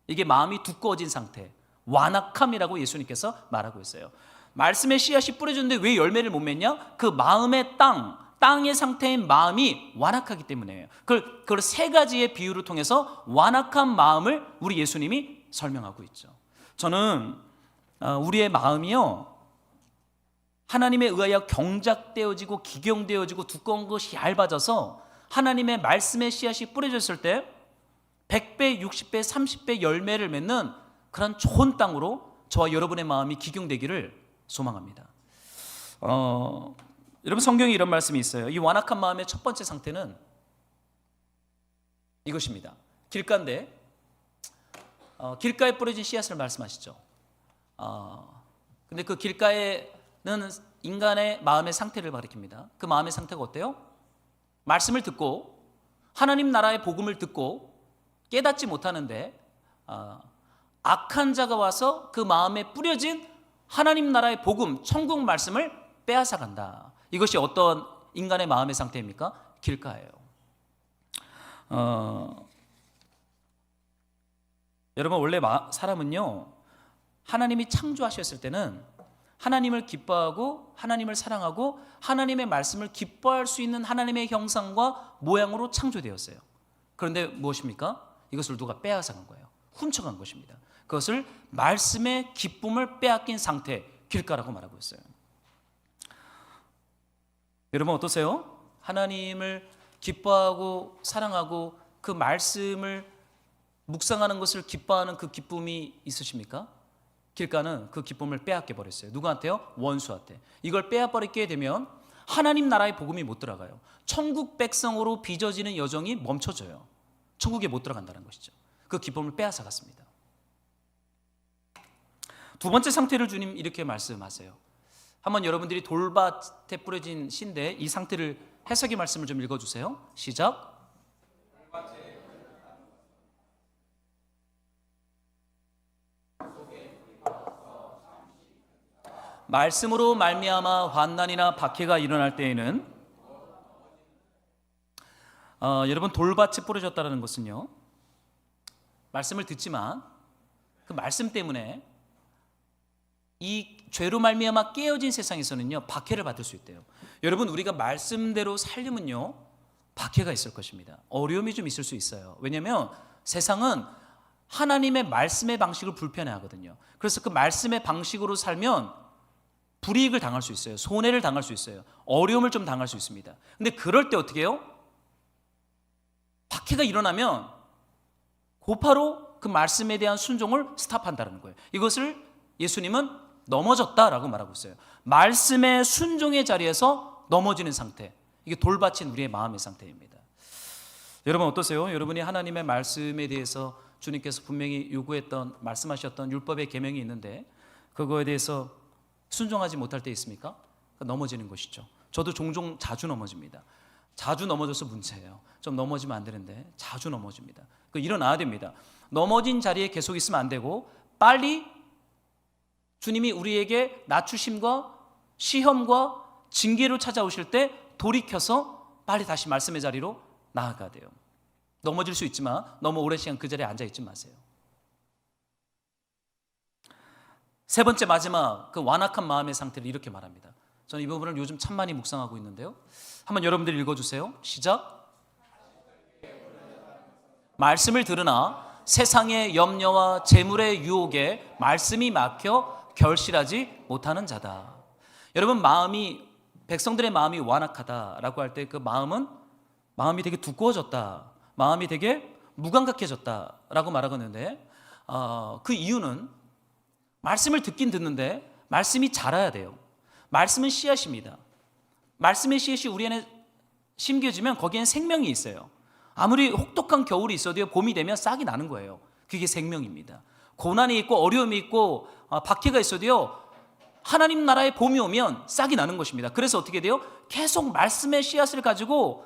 이게 마음이 두꺼워진 상태, 완악함이라고 예수님께서 말하고 있어요. 말씀의 씨앗이 뿌려졌는데 왜 열매를 못 맺냐? 그 마음의 땅의 상태인 마음이 완악하기 때문이에요. 그걸 세 가지의 비유를 통해서 완악한 마음을 우리 예수님이 설명하고 있죠. 저는 우리의 마음이요, 하나님에 의하여 경작되어지고 기경되어지고 두꺼운 것이 얇아져서 하나님의 말씀의 씨앗이 뿌려졌을 때 100배, 60배, 30배 열매를 맺는 그런 좋은 땅으로 저와 여러분의 마음이 기경되기를 소망합니다. 여러분, 성경에 이런 말씀이 있어요. 이 완악한 마음의 첫 번째 상태는 이것입니다. 길가인데 길가에 뿌려진 씨앗을 말씀하시죠. 근데 그 길가에는 인간의 마음의 상태를 가리킵니다. 그 마음의 상태가 어때요? 말씀을 듣고 하나님 나라의 복음을 듣고 깨닫지 못하는데 악한 자가 와서 그 마음에 뿌려진 하나님 나라의 복음, 천국 말씀을 빼앗아간다. 이것이 어떤 인간의 마음의 상태입니까? 길가예요. 여러분, 원래 사람은요, 하나님이 창조하셨을 때는 하나님을 기뻐하고 하나님을 사랑하고 하나님의 말씀을 기뻐할 수 있는 하나님의 형상과 모양으로 창조되었어요. 그런데 무엇입니까? 이것을 누가 빼앗아간 거예요. 훔쳐간 것입니다. 그것을 말씀의 기쁨을 빼앗긴 상태, 길가라고 말하고 있어요. 여러분, 어떠세요? 하나님을 기뻐하고 사랑하고 그 말씀을 묵상하는 것을 기뻐하는 그 기쁨이 있으십니까? 길가는 그 기쁨을 빼앗겨 버렸어요. 누구한테요? 원수한테. 이걸 빼앗버리게 되면 하나님 나라의 복음이 못 들어가요. 천국 백성으로 빚어지는 여정이 멈춰져요. 천국에 못 들어간다는 것이죠. 그 기쁨을 빼앗아갔습니다. 두 번째 상태를 주님 이렇게 말씀하세요. 한번 여러분들이 돌밭에 뿌려진 씨인데 이 상태를 해석의 말씀을 좀 읽어주세요. 시작. 말씀으로 말미암아 환난이나 박해가 일어날 때에는 여러분, 돌밭에 뿌려졌다는 것은요, 말씀을 듣지만 그 말씀 때문에 이 죄로 말미암아 깨어진 세상에서는요, 박해를 받을 수 있대요. 여러분, 우리가 말씀대로 살려면요, 박해가 있을 것입니다. 어려움이 좀 있을 수 있어요. 왜냐하면 세상은 하나님의 말씀의 방식을 불편해하거든요. 그래서 그 말씀의 방식으로 살면 불이익을 당할 수 있어요. 손해를 당할 수 있어요. 어려움을 좀 당할 수 있습니다. 근데 그럴 때 어떻게 해요? 박해가 일어나면 곧바로 그 말씀에 대한 순종을 스탑한다는 거예요. 이것을 예수님은 넘어졌다라고 말하고 있어요. 말씀의 순종의 자리에서 넘어지는 상태, 이게 돌밭인 우리의 마음의 상태입니다. 여러분, 어떠세요? 여러분이 하나님의 말씀에 대해서 주님께서 분명히 요구했던, 말씀하셨던 율법의 계명이 있는데 그거에 대해서 순종하지 못할 때 있습니까? 넘어지는 것이죠. 저도 종종 자주 넘어집니다. 자주 넘어져서 문제예요. 좀 넘어지면 안 되는데 자주 넘어집니다. 일어나야 됩니다. 넘어진 자리에 계속 있으면 안 되고 빨리 주님이 우리에게 낮추심과 시험과 징계로 찾아오실 때 돌이켜서 빨리 다시 말씀의 자리로 나아가야 돼요. 넘어질 수 있지만 너무 오랜 시간 그 자리에 앉아있지 마세요. 세 번째, 마지막 그 완악한 마음의 상태를 이렇게 말합니다. 저는 이 부분을 요즘 참 많이 묵상하고 있는데요. 한번 여러분들이 읽어주세요. 시작. 말씀을 들으나 세상의 염려와 재물의 유혹에 말씀이 막혀 결실하지 못하는 자다. 여러분, 백성들의 마음이 완악하다라고 할 때 그 마음이 되게 두꺼워졌다, 마음이 되게 무감각해졌다라고 말하겠는데, 그 이유는 말씀을 듣긴 듣는데 말씀이 자라야 돼요. 말씀은 씨앗입니다. 말씀의 씨앗이 우리 안에 심겨지면 거기엔 생명이 있어요. 아무리 혹독한 겨울이 있어도요, 봄이 되면 싹이 나는 거예요. 그게 생명입니다. 고난이 있고 어려움이 있고 박해가 있어도요, 하나님 나라의 봄이 오면 싹이 나는 것입니다. 그래서 어떻게 돼요? 계속 말씀의 씨앗을 가지고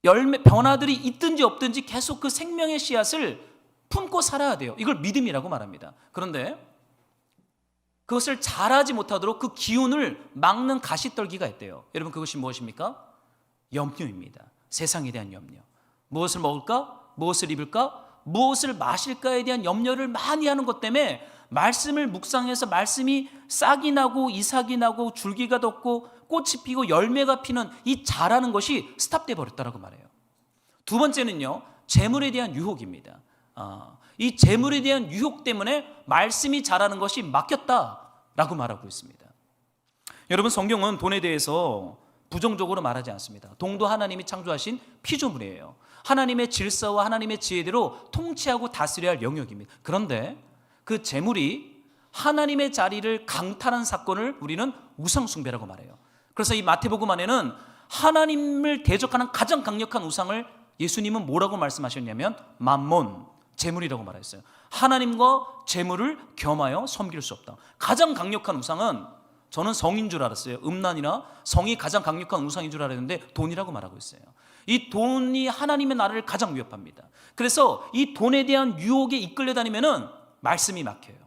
변화들이 있든지 없든지 계속 그 생명의 씨앗을 품고 살아야 돼요. 이걸 믿음이라고 말합니다. 그런데 그것을 잘하지 못하도록 그 기운을 막는 가시떨기가 있대요. 여러분, 그것이 무엇입니까? 염려입니다. 세상에 대한 염려. 무엇을 먹을까? 무엇을 입을까? 무엇을 마실까에 대한 염려를 많이 하는 것 때문에 말씀을 묵상해서 말씀이 싹이 나고 이삭이 나고 줄기가 돋고 꽃이 피고 열매가 피는 이 자라는 것이 스탑돼 버렸다라고 말해요. 두 번째는요, 재물에 대한 유혹입니다. 이 재물에 대한 유혹 때문에 말씀이 자라는 것이 막혔다라고 말하고 있습니다. 여러분, 성경은 돈에 대해서 부정적으로 말하지 않습니다. 돈도 하나님이 창조하신 피조물이에요. 하나님의 질서와 하나님의 지혜대로 통치하고 다스려야 할 영역입니다. 그런데 그 재물이 하나님의 자리를 강탈한 사건을 우리는 우상숭배라고 말해요. 그래서 이 마태복음 안에는 하나님을 대적하는 가장 강력한 우상을 예수님은 뭐라고 말씀하셨냐면 맘몬, 재물이라고 말했어요. 하나님과 재물을 겸하여 섬길 수 없다. 가장 강력한 우상은, 저는 성인 줄 알았어요. 음란이나 성이 가장 강력한 우상인 줄 알았는데 돈이라고 말하고 있어요. 이 돈이 하나님의 나라를 가장 위협합니다. 그래서 이 돈에 대한 유혹에 이끌려 다니면은 말씀이 막혀요.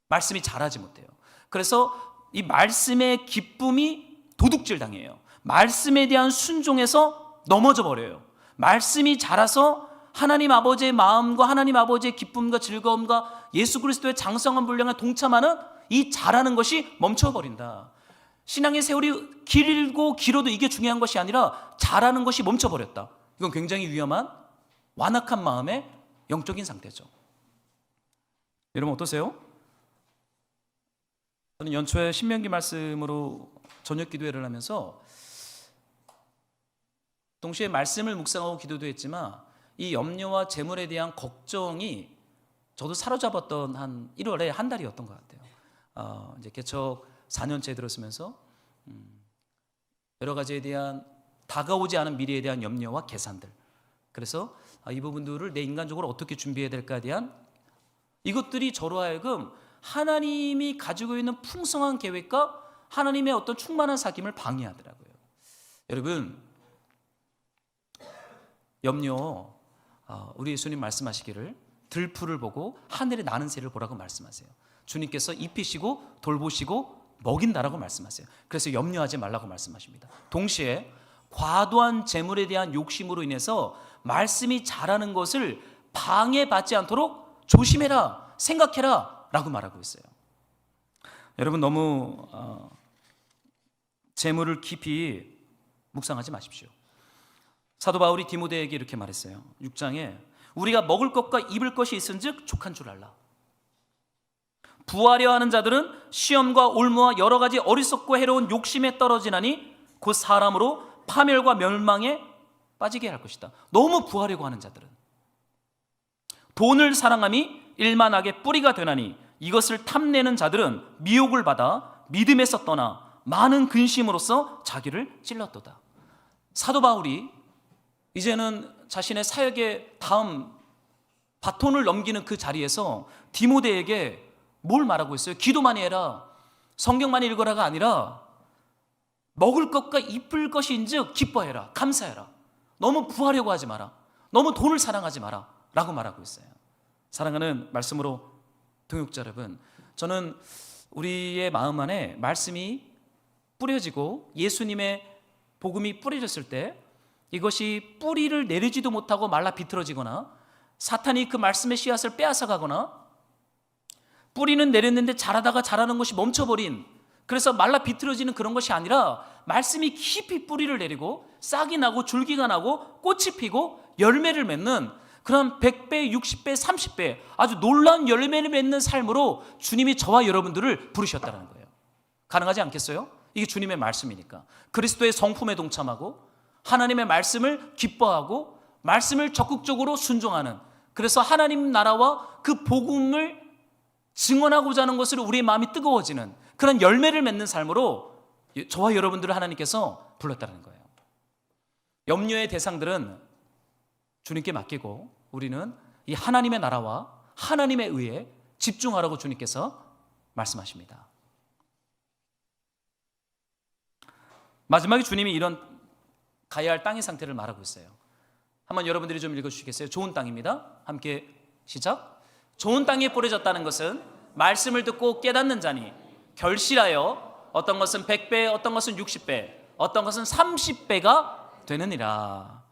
말씀이 자라지 못해요. 그래서 이 말씀의 기쁨이 도둑질 당해요. 말씀에 대한 순종에서 넘어져 버려요. 말씀이 자라서 하나님 아버지의 마음과 하나님 아버지의 기쁨과 즐거움과 예수 그리스도의 장성한 분량에 동참하는 이 자라는 것이 멈춰버린다. 신앙의 세월이 길고 길어도 이게 중요한 것이 아니라 자라는 것이 멈춰버렸다. 이건 굉장히 위험한 완악한 마음의 영적인 상태죠. 여러분, 어떠세요? 저는 연초에 신명기 말씀으로 저녁 기도회를 하면서 동시에 말씀을 묵상하고 기도도 했지만 이 염려와 재물에 대한 걱정이 저도 사로잡았던 한 1월에 한 달이었던 것 같아요. 이제 개척 4년째 들었으면서 여러 가지에 대한 다가오지 않은 미래에 대한 염려와 계산들, 그래서 이 부분들을 내 인간적으로 어떻게 준비해야 될까에 대한 이것들이 저로 하여금 하나님이 가지고 있는 풍성한 계획과 하나님의 어떤 충만한 사귐을 방해하더라고요. 여러분, 염려, 우리 예수님 말씀하시기를 들풀을 보고 하늘에 나는 새를 보라고 말씀하세요. 주님께서 입히시고 돌보시고 먹인다라고 말씀하세요. 그래서 염려하지 말라고 말씀하십니다. 동시에 과도한 재물에 대한 욕심으로 인해서 말씀이 자라는 것을 방해받지 않도록 조심해라, 생각해라 라고 말하고 있어요. 여러분, 너무 재물을 깊이 묵상하지 마십시오. 사도 바울이 디모데에게 이렇게 말했어요. 6장에 우리가 먹을 것과 입을 것이 있은즉 족한 줄 알라. 부하려 하는 자들은 시험과 올무와 여러 가지 어리석고 해로운 욕심에 떨어지나니 곧 사람으로 파멸과 멸망에 빠지게 할 것이다. 너무 부하려고 하는 자들은 돈을 사랑함이 일만하게 뿌리가 되나니 이것을 탐내는 자들은 미혹을 받아 믿음에서 떠나 많은 근심으로써 자기를 찔렀도다. 사도 바울이 이제는 자신의 사역의 다음 바톤을 넘기는 그 자리에서 디모데에게 뭘 말하고 있어요? 기도만 해라, 성경만 읽어라가 아니라 먹을 것과 입을 것인즉 기뻐해라, 감사해라. 너무 부하려고 하지 마라, 너무 돈을 사랑하지 마라 라고 말하고 있어요. 사랑하는 말씀으로 동역자 여러분, 저는 우리의 마음 안에 말씀이 뿌려지고 예수님의 복음이 뿌려졌을 때 이것이 뿌리를 내리지도 못하고 말라 비틀어지거나 사탄이 그 말씀의 씨앗을 빼앗아가거나 뿌리는 내렸는데 자라다가 자라는 것이 멈춰버린, 그래서 말라 비틀어지는 그런 것이 아니라 말씀이 깊이 뿌리를 내리고 싹이 나고 줄기가 나고 꽃이 피고 열매를 맺는 그런 100배, 60배, 30배 아주 놀라운 열매를 맺는 삶으로 주님이 저와 여러분들을 부르셨다는 거예요. 가능하지 않겠어요? 이게 주님의 말씀이니까. 그리스도의 성품에 동참하고 하나님의 말씀을 기뻐하고 말씀을 적극적으로 순종하는, 그래서 하나님 나라와 그 복음을 증언하고자 하는 것으로 우리의 마음이 뜨거워지는 그런 열매를 맺는 삶으로 저와 여러분들을 하나님께서 불렀다는 거예요. 염려의 대상들은 주님께 맡기고 우리는 이 하나님의 나라와 하나님의 의에 집중하라고 주님께서 말씀하십니다. 마지막에 주님이 이런 가야 할 땅의 상태를 말하고 있어요. 한번 여러분들이 좀 읽어주시겠어요? 좋은 땅입니다. 함께 시작. 좋은 땅에 뿌려졌다는 것은 말씀을 듣고 깨닫는 자니 결실하여 어떤 것은 100배, 어떤 것은 60배, 어떤 것은 30배가 되느니라.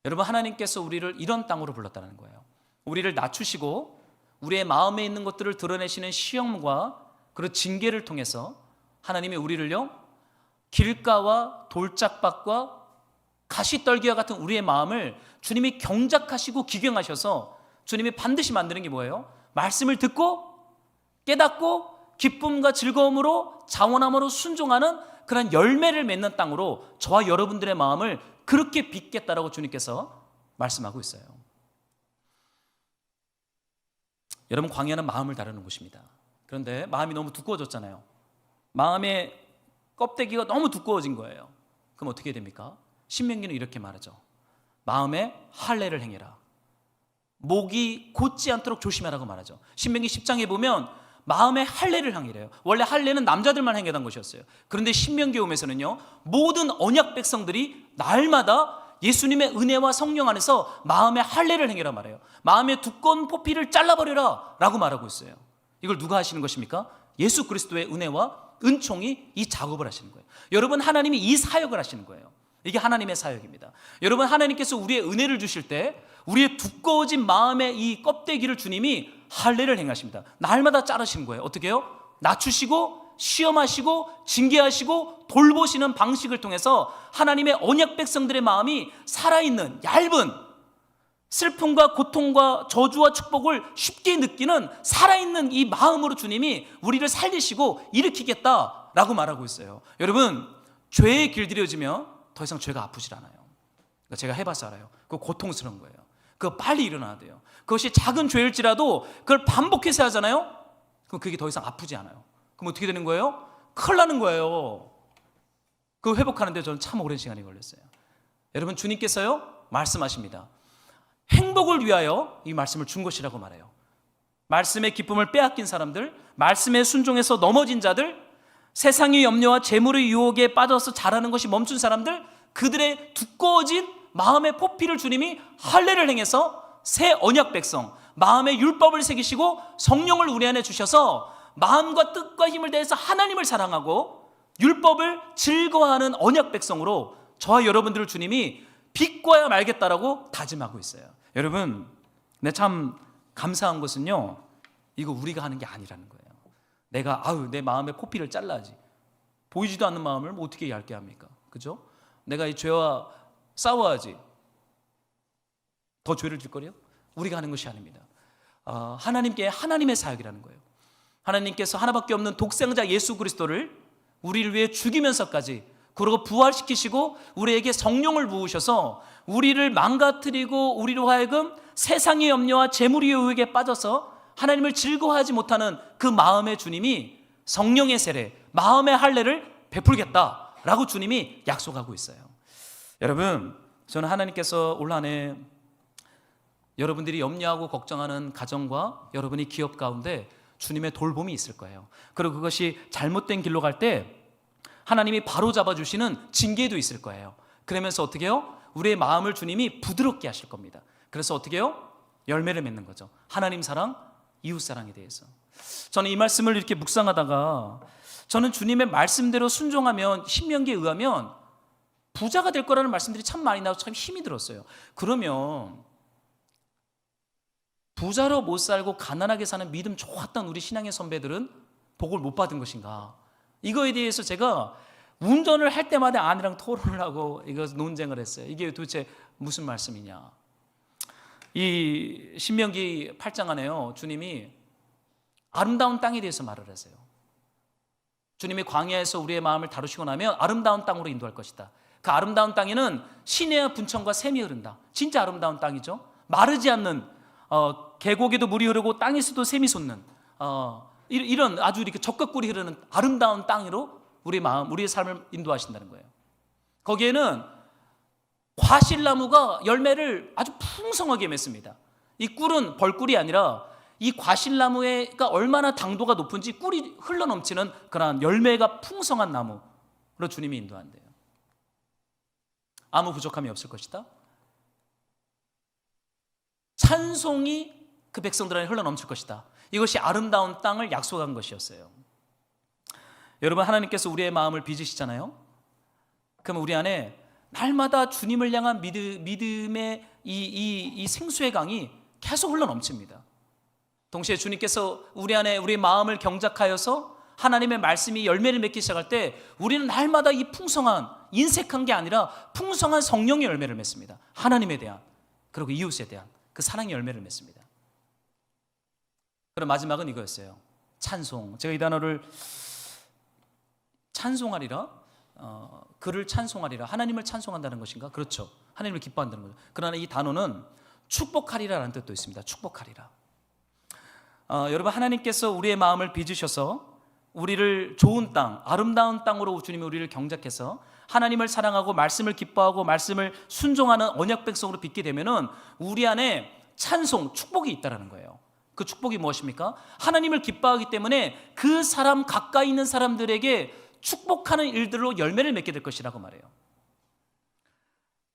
여러분, 하나님께서 우리를 이런 땅으로 불렀다는 거예요. 우리를 낮추시고 우리의 마음에 있는 것들을 드러내시는 시험과 그리고 징계를 통해서 하나님이 우리를요, 길가와 돌짝밭과 가시떨기와 같은 우리의 마음을 주님이 경작하시고 기경하셔서 주님이 반드시 만드는 게 뭐예요? 말씀을 듣고 깨닫고 기쁨과 즐거움으로 자원함으로 순종하는 그런 열매를 맺는 땅으로 저와 여러분들의 마음을 그렇게 빚겠다라고 주님께서 말씀하고 있어요. 여러분, 광야는 마음을 다루는 곳입니다. 그런데 마음이 너무 두꺼워졌잖아요. 마음의 껍데기가 너무 두꺼워진 거예요. 그럼 어떻게 됩니까? 신명기는 이렇게 말하죠. 마음에 할례를 행해라. 목이 곧지 않도록 조심하라고 말하죠. 신명기 10장에 보면 마음에 할례를 행해래요. 원래 할례는 남자들만 행하던 것이었어요. 그런데 신명기 오면서는요, 모든 언약 백성들이 날마다 예수님의 은혜와 성령 안에서 마음에 할례를 행해라 말해요. 마음의 두꺼운 포피를 잘라버려라 라고 말하고 있어요. 이걸 누가 하시는 것입니까? 예수 그리스도의 은혜와 은총이 이 작업을 하시는 거예요. 여러분, 하나님이 이 사역을 하시는 거예요. 이게 하나님의 사역입니다. 여러분, 하나님께서 우리의 은혜를 주실 때 우리의 두꺼워진 마음의 이 껍데기를 주님이 할례를 행하십니다. 날마다 자르시는 거예요. 어떻게 해요? 낮추시고 시험하시고 징계하시고 돌보시는 방식을 통해서 하나님의 언약 백성들의 마음이 살아있는, 얇은, 슬픔과 고통과 저주와 축복을 쉽게 느끼는 살아있는 이 마음으로 주님이 우리를 살리시고 일으키겠다라고 말하고 있어요. 여러분, 죄에 길들여지면 더 이상 죄가 아프질 않아요. 그러니까 제가 해봐서 알아요. 그거 고통스러운 거예요. 그거 빨리 일어나야 돼요. 그것이 작은 죄일지라도 그걸 반복해서 하잖아요. 그럼 그게 더 이상 아프지 않아요. 그럼 어떻게 되는 거예요? 큰일 나는 거예요. 그거 회복하는데 저는 참 오랜 시간이 걸렸어요. 여러분, 주님께서요 말씀하십니다. 행복을 위하여 이 말씀을 준 것이라고 말해요. 말씀의 기쁨을 빼앗긴 사람들, 말씀에 순종해서 넘어진 자들, 세상의 염려와 재물의 유혹에 빠져서 자라는 것이 멈춘 사람들, 그들의 두꺼워진 마음의 포피를 주님이 할례를 행해서 새 언약 백성, 마음의 율법을 새기시고 성령을 우리 안에 주셔서 마음과 뜻과 힘을 다해서 하나님을 사랑하고 율법을 즐거워하는 언약 백성으로 저와 여러분들을 주님이 비꿔야 말겠다라고 다짐하고 있어요. 여러분, 근데 참 감사한 것은요, 이거 우리가 하는 게 아니라는 거예요. 내가 내 마음의 포피를 잘라야지. 보이지도 않는 마음을 뭐 어떻게 얇게 합니까? 그죠? 내가 이 죄와 싸워야지. 더 죄를 짓거려? 우리가 하는 것이 아닙니다. 하나님께 하나님의 사역이라는 거예요. 하나님께서 하나밖에 없는 독생자 예수 그리스도를 우리를 위해 죽이면서까지, 그리고 부활시키시고 우리에게 성령을 부으셔서 우리를 망가뜨리고 우리로 하여금 세상의 염려와 재물의 유혹에 빠져서 하나님을 즐거워하지 못하는 그 마음의 주님이 성령의 세례, 마음의 할례를 베풀겠다라고 주님이 약속하고 있어요. 여러분, 저는 하나님께서 올 한 해 여러분들이 염려하고 걱정하는 가정과 여러분이 기업 가운데 주님의 돌봄이 있을 거예요. 그리고 그것이 잘못된 길로 갈 때 하나님이 바로 잡아주시는 징계도 있을 거예요. 그러면서 어떻게 해요? 우리의 마음을 주님이 부드럽게 하실 겁니다. 그래서 어떻게 해요? 열매를 맺는 거죠. 하나님 사랑, 이웃사랑에 대해서. 저는 이 말씀을 이렇게 묵상하다가 저는 주님의 말씀대로 순종하면 신명기에 의하면 부자가 될 거라는 말씀들이 참 많이 나와서 참 힘이 들었어요. 그러면 부자로 못 살고 가난하게 사는 믿음 좋았던 우리 신앙의 선배들은 복을 못 받은 것인가? 이거에 대해서 제가 운전을 할 때마다 아내랑 토론을 하고 이거 논쟁을 했어요. 이게 도대체 무슨 말씀이냐? 이 신명기 8장 안에요, 주님이 아름다운 땅에 대해서 말을 하세요. 주님이 광야에서 우리의 마음을 다루시고 나면 아름다운 땅으로 인도할 것이다. 그 아름다운 땅에는 시내와 분천과 샘이 흐른다. 진짜 아름다운 땅이죠. 마르지 않는, 계곡에도 물이 흐르고 땅에서도 샘이 솟는 이런 아주 이렇게 적극꿀이 흐르는 아름다운 땅으로 우리의 마음, 우리의 삶을 인도하신다는 거예요. 거기에는 과실나무가 열매를 아주 풍성하게 맺습니다. 이 꿀은 벌꿀이 아니라 이 과실나무가 얼마나 당도가 높은지 꿀이 흘러넘치는 그러한 열매가 풍성한 나무로 주님이 인도한대요. 아무 부족함이 없을 것이다. 찬송이 그 백성들 안에 흘러넘칠 것이다. 이것이 아름다운 땅을 약속한 것이었어요. 여러분, 하나님께서 우리의 마음을 빚으시잖아요. 그럼 우리 안에 날마다 주님을 향한 믿음의 이 생수의 강이 계속 흘러넘칩니다. 동시에 주님께서 우리 안에 우리의 마음을 경작하여서 하나님의 말씀이 열매를 맺기 시작할 때 우리는 날마다 이 풍성한, 인색한 게 아니라 풍성한 성령의 열매를 맺습니다. 하나님에 대한, 그리고 이웃에 대한 그 사랑의 열매를 맺습니다. 그럼 마지막은 이거였어요. 찬송. 제가 이 단어를 찬송하리라, 그를 찬송하리라, 하나님을 찬송한다는 것인가? 그렇죠. 하나님을 기뻐한다는 거죠. 그러나 이 단어는 축복하리라라는 뜻도 있습니다. 축복하리라. 여러분, 하나님께서 우리의 마음을 빚으셔서 우리를 좋은 땅, 아름다운 땅으로 주님이 우리를 경작해서 하나님을 사랑하고 말씀을 기뻐하고 말씀을 순종하는 언약 백성으로 빚게 되면은 우리 안에 찬송, 축복이 있다라는 거예요. 그 축복이 무엇입니까? 하나님을 기뻐하기 때문에 그 사람 가까이 있는 사람들에게 축복하는 일들로 열매를 맺게 될 것이라고 말해요.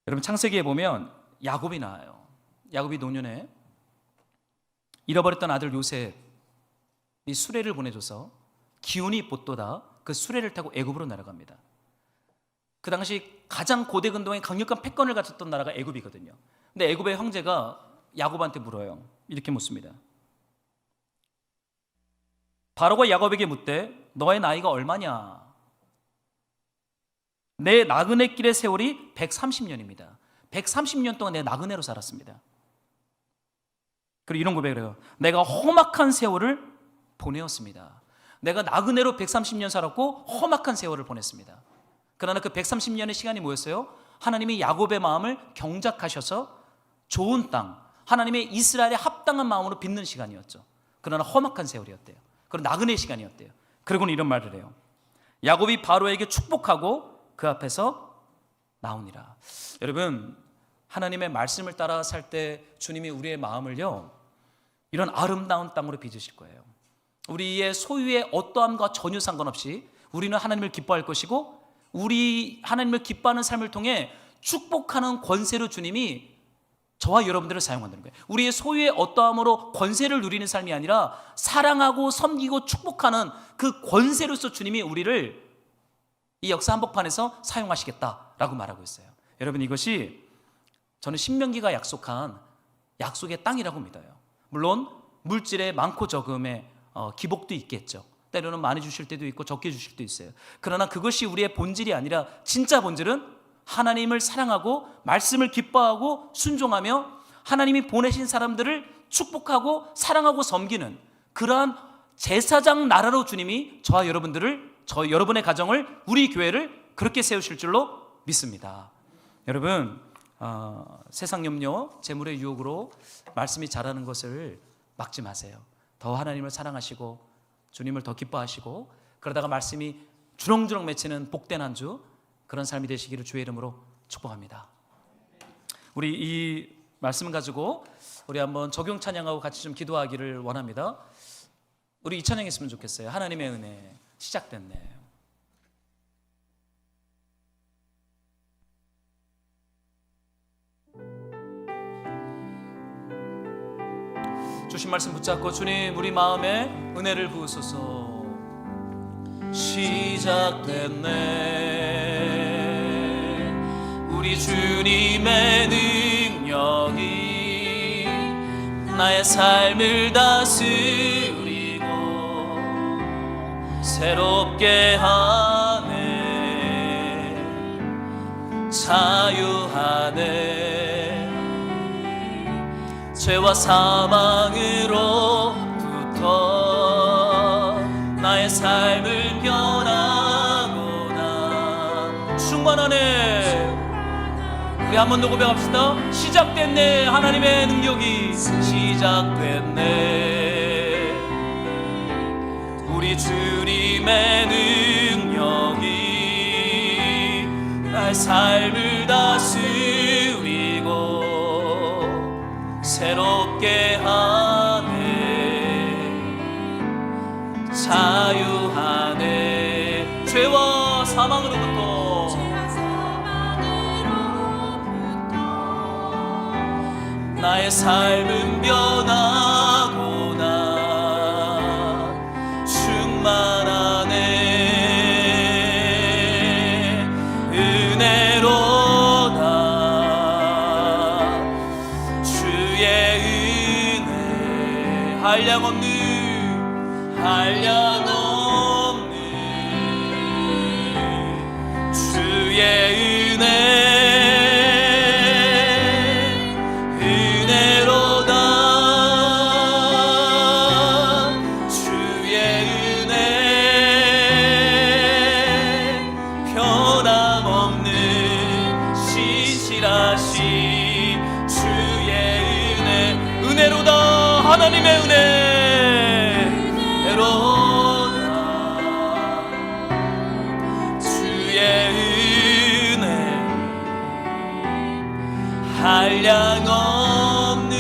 여러분, 창세기에 보면 야곱이 나와요. 야곱이 노년에 잃어버렸던 아들 요셉이 수레를 보내줘서 기운이 봇도다 그 수레를 타고 애굽으로 날아갑니다. 그 당시 가장 고대 근동에 강력한 패권을 가졌던 나라가 애굽이거든요. 근데 애굽의 황제가 야곱한테 물어요. 이렇게 묻습니다. 바로가 야곱에게 묻되 너의 나이가 얼마냐? 내 나그네 길의 세월이 130년입니다. 130년 동안 내 나그네로 살았습니다. 그리고 이런 고백을 해요. 내가 험악한 세월을 보내었습니다. 내가 나그네로 130년 살았고 험악한 세월을 보냈습니다. 그러나 그 130년의 시간이 뭐였어요? 하나님이 야곱의 마음을 경작하셔서 좋은 땅, 하나님의 이스라엘에 합당한 마음으로 빚는 시간이었죠. 그러나 험악한 세월이었대요. 그리고 나그네의 시간이었대요. 그리고는 이런 말을 해요. 야곱이 바로에게 축복하고 그 앞에서 나오니라. 여러분, 하나님의 말씀을 따라 살 때 주님이 우리의 마음을요, 이런 아름다운 땅으로 빚으실 거예요. 우리의 소유의 어떠함과 전혀 상관없이 우리는 하나님을 기뻐할 것이고, 우리 하나님을 기뻐하는 삶을 통해 축복하는 권세로 주님이 저와 여러분들을 사용한다는 거예요. 우리의 소유의 어떠함으로 권세를 누리는 삶이 아니라 사랑하고 섬기고 축복하는 그 권세로서 주님이 우리를 이 역사 한복판에서 사용하시겠다라고 말하고 있어요. 여러분, 이것이 저는 신명기가 약속한 약속의 땅이라고 믿어요. 물론 물질의 많고 적음의 기복도 있겠죠. 때로는 많이 주실 때도 있고 적게 주실 때도 있어요. 그러나 그것이 우리의 본질이 아니라 진짜 본질은 하나님을 사랑하고 말씀을 기뻐하고 순종하며 하나님이 보내신 사람들을 축복하고 사랑하고 섬기는 그러한 제사장 나라로 주님이 저와 여러분들을, 여러분의 가정을, 우리 교회를 그렇게 세우실 줄로 믿습니다. 여러분, 세상 염려, 재물의 유혹으로 말씀이 자라는 것을 막지 마세요. 더 하나님을 사랑하시고 주님을 더 기뻐하시고, 그러다가 말씀이 주렁주렁 맺히는 복된 한 주, 그런 삶이 되시기를 주의 이름으로 축복합니다. 우리 이 말씀 가지고 우리 한번 적용 찬양하고 같이 좀 기도하기를 원합니다. 우리 이 찬양 했으면 좋겠어요. 하나님의 은혜 시작됐네. 주신 말씀 붙잡고 주님 우리 마음에 은혜를 부으소서. 시작됐네 우리 주님의 능력이 나의 삶을 다스리고 새롭게 하네 자유하네 죄와 사망으로부터 나의 삶을 변하구나. 충만하네. 우리 한 번 더 고백합시다. 시작됐네 하나님의 능력이 시작됐네 우리 주님의 능력이 나의 삶을 다스리고 새롭게 하네 자유하네 죄와 사망으로부터 나의 삶은 변하구나 충만하네 은혜로다 주의 은혜 한량없는 주의 은혜 은혜로다 주의 은혜 변함없는 신실하신 주의 은혜 은혜로다 하나님의 은혜 한량없는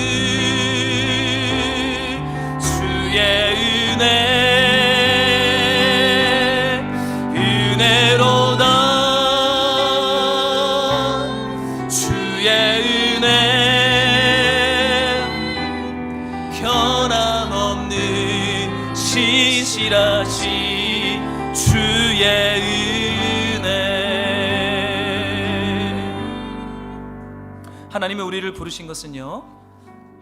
주의 은혜 은혜로다 주의 은혜 변함없는 신실하신 주의 하나님이 우리를 부르신 것은요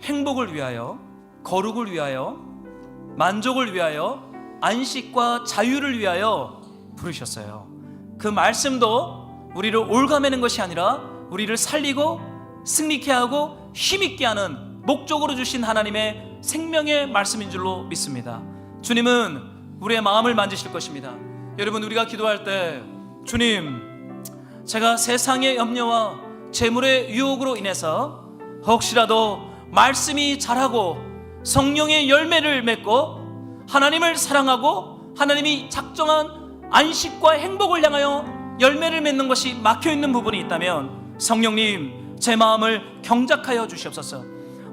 행복을 위하여 거룩을 위하여 만족을 위하여 안식과 자유를 위하여 부르셨어요. 그 말씀도 우리를 올가매는 것이 아니라 우리를 살리고 승리케 하고 힘있게 하는 목적으로 주신 하나님의 생명의 말씀인 줄로 믿습니다. 주님은 우리의 마음을 만지실 것입니다. 여러분 우리가 기도할 때 주님 제가 세상의 염려와 재물의 유혹으로 인해서 혹시라도 말씀이 자라고 성령의 열매를 맺고 하나님을 사랑하고 하나님이 작정한 안식과 행복을 향하여 열매를 맺는 것이 막혀있는 부분이 있다면 성령님 제 마음을 경작하여 주시옵소서.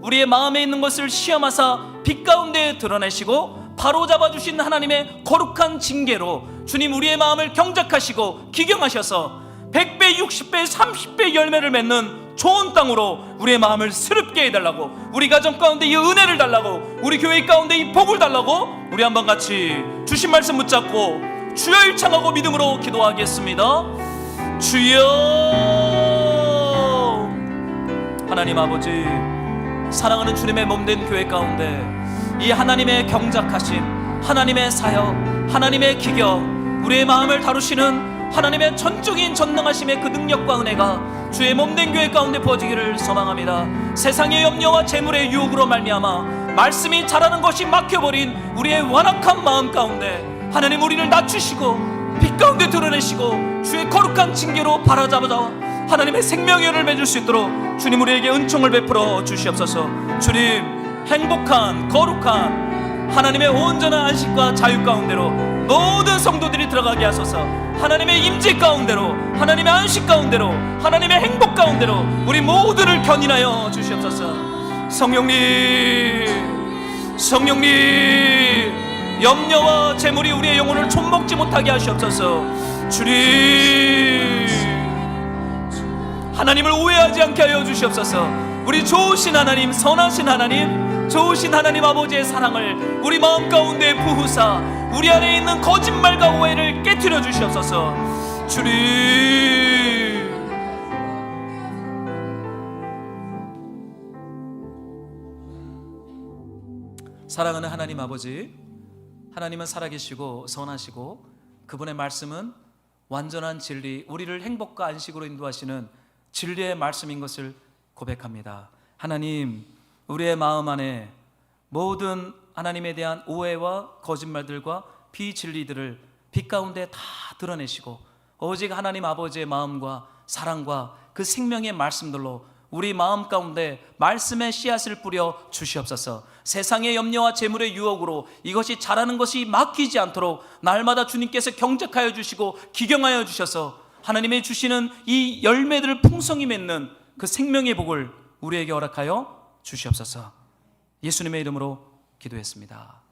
우리의 마음에 있는 것을 시험하사 빛 가운데 드러내시고 바로잡아 주신 하나님의 거룩한 징계로 주님 우리의 마음을 경작하시고 기경하셔서 100배, 60배, 30배 열매를 맺는 좋은 땅으로 우리의 마음을 스럽게 해달라고, 우리 가정 가운데 이 은혜를 달라고, 우리 교회 가운데 이 복을 달라고 우리 한번 같이 주신 말씀 붙잡고 주여 일창하고 믿음으로 기도하겠습니다. 주여. 하나님 아버지, 사랑하는 주님의 몸된 교회 가운데 이 하나님의 경작하심, 하나님의 사역, 하나님의 기경, 우리의 마음을 다루시는 하나님의 전적인 전능하심의 그 능력과 은혜가 주의 몸된 교회 가운데 부어지기를 소망합니다. 세상의 염려와 재물의 유혹으로 말미암아 말씀이 자라는 것이 막혀버린 우리의 완악한 마음 가운데 하나님 우리를 낮추시고 빛 가운데 드러내시고 주의 거룩한 징계로 바로잡아 하나님의 생명연을 맺을 수 있도록 주님 우리에게 은총을 베풀어 주시옵소서. 주님 행복한 거룩한 하나님의 온전한 안식과 자유 가운데로 모든 성도들이 들어가게 하소서. 하나님의 임재 가운데로, 하나님의 안식 가운데로, 하나님의 행복 가운데로 우리 모두를 견인하여 주시옵소서. 성령님, 성령님, 염려와 재물이 우리의 영혼을 촌먹지 못하게 하시옵소서. 주님, 하나님을 오해하지 않게 하여 주시옵소서. 우리 좋으신 하나님, 선하신 하나님, 좋으신 하나님 아버지의 사랑을 우리 마음 가운데 부으사 우리 안에 있는 거짓말과 오해를 깨트려 주시옵소서. 주님, 사랑하는 하나님 아버지, 하나님은 살아계시고 선하시고 그분의 말씀은 완전한 진리, 우리를 행복과 안식으로 인도하시는 진리의 말씀인 것을 고백합니다. 하나님, 우리의 마음 안에 모든 하나님에 대한 오해와 거짓말들과 비진리들을 빛 가운데 다 드러내시고 오직 하나님 아버지의 마음과 사랑과 그 생명의 말씀들로 우리 마음 가운데 말씀의 씨앗을 뿌려 주시옵소서. 세상의 염려와 재물의 유혹으로 이것이 자라는 것이 막히지 않도록 날마다 주님께서 경작하여 주시고 기경하여 주셔서 하나님의 주시는 이 열매들을 풍성히 맺는 그 생명의 복을 우리에게 허락하여 주시옵소서. 예수님의 이름으로 기도했습니다.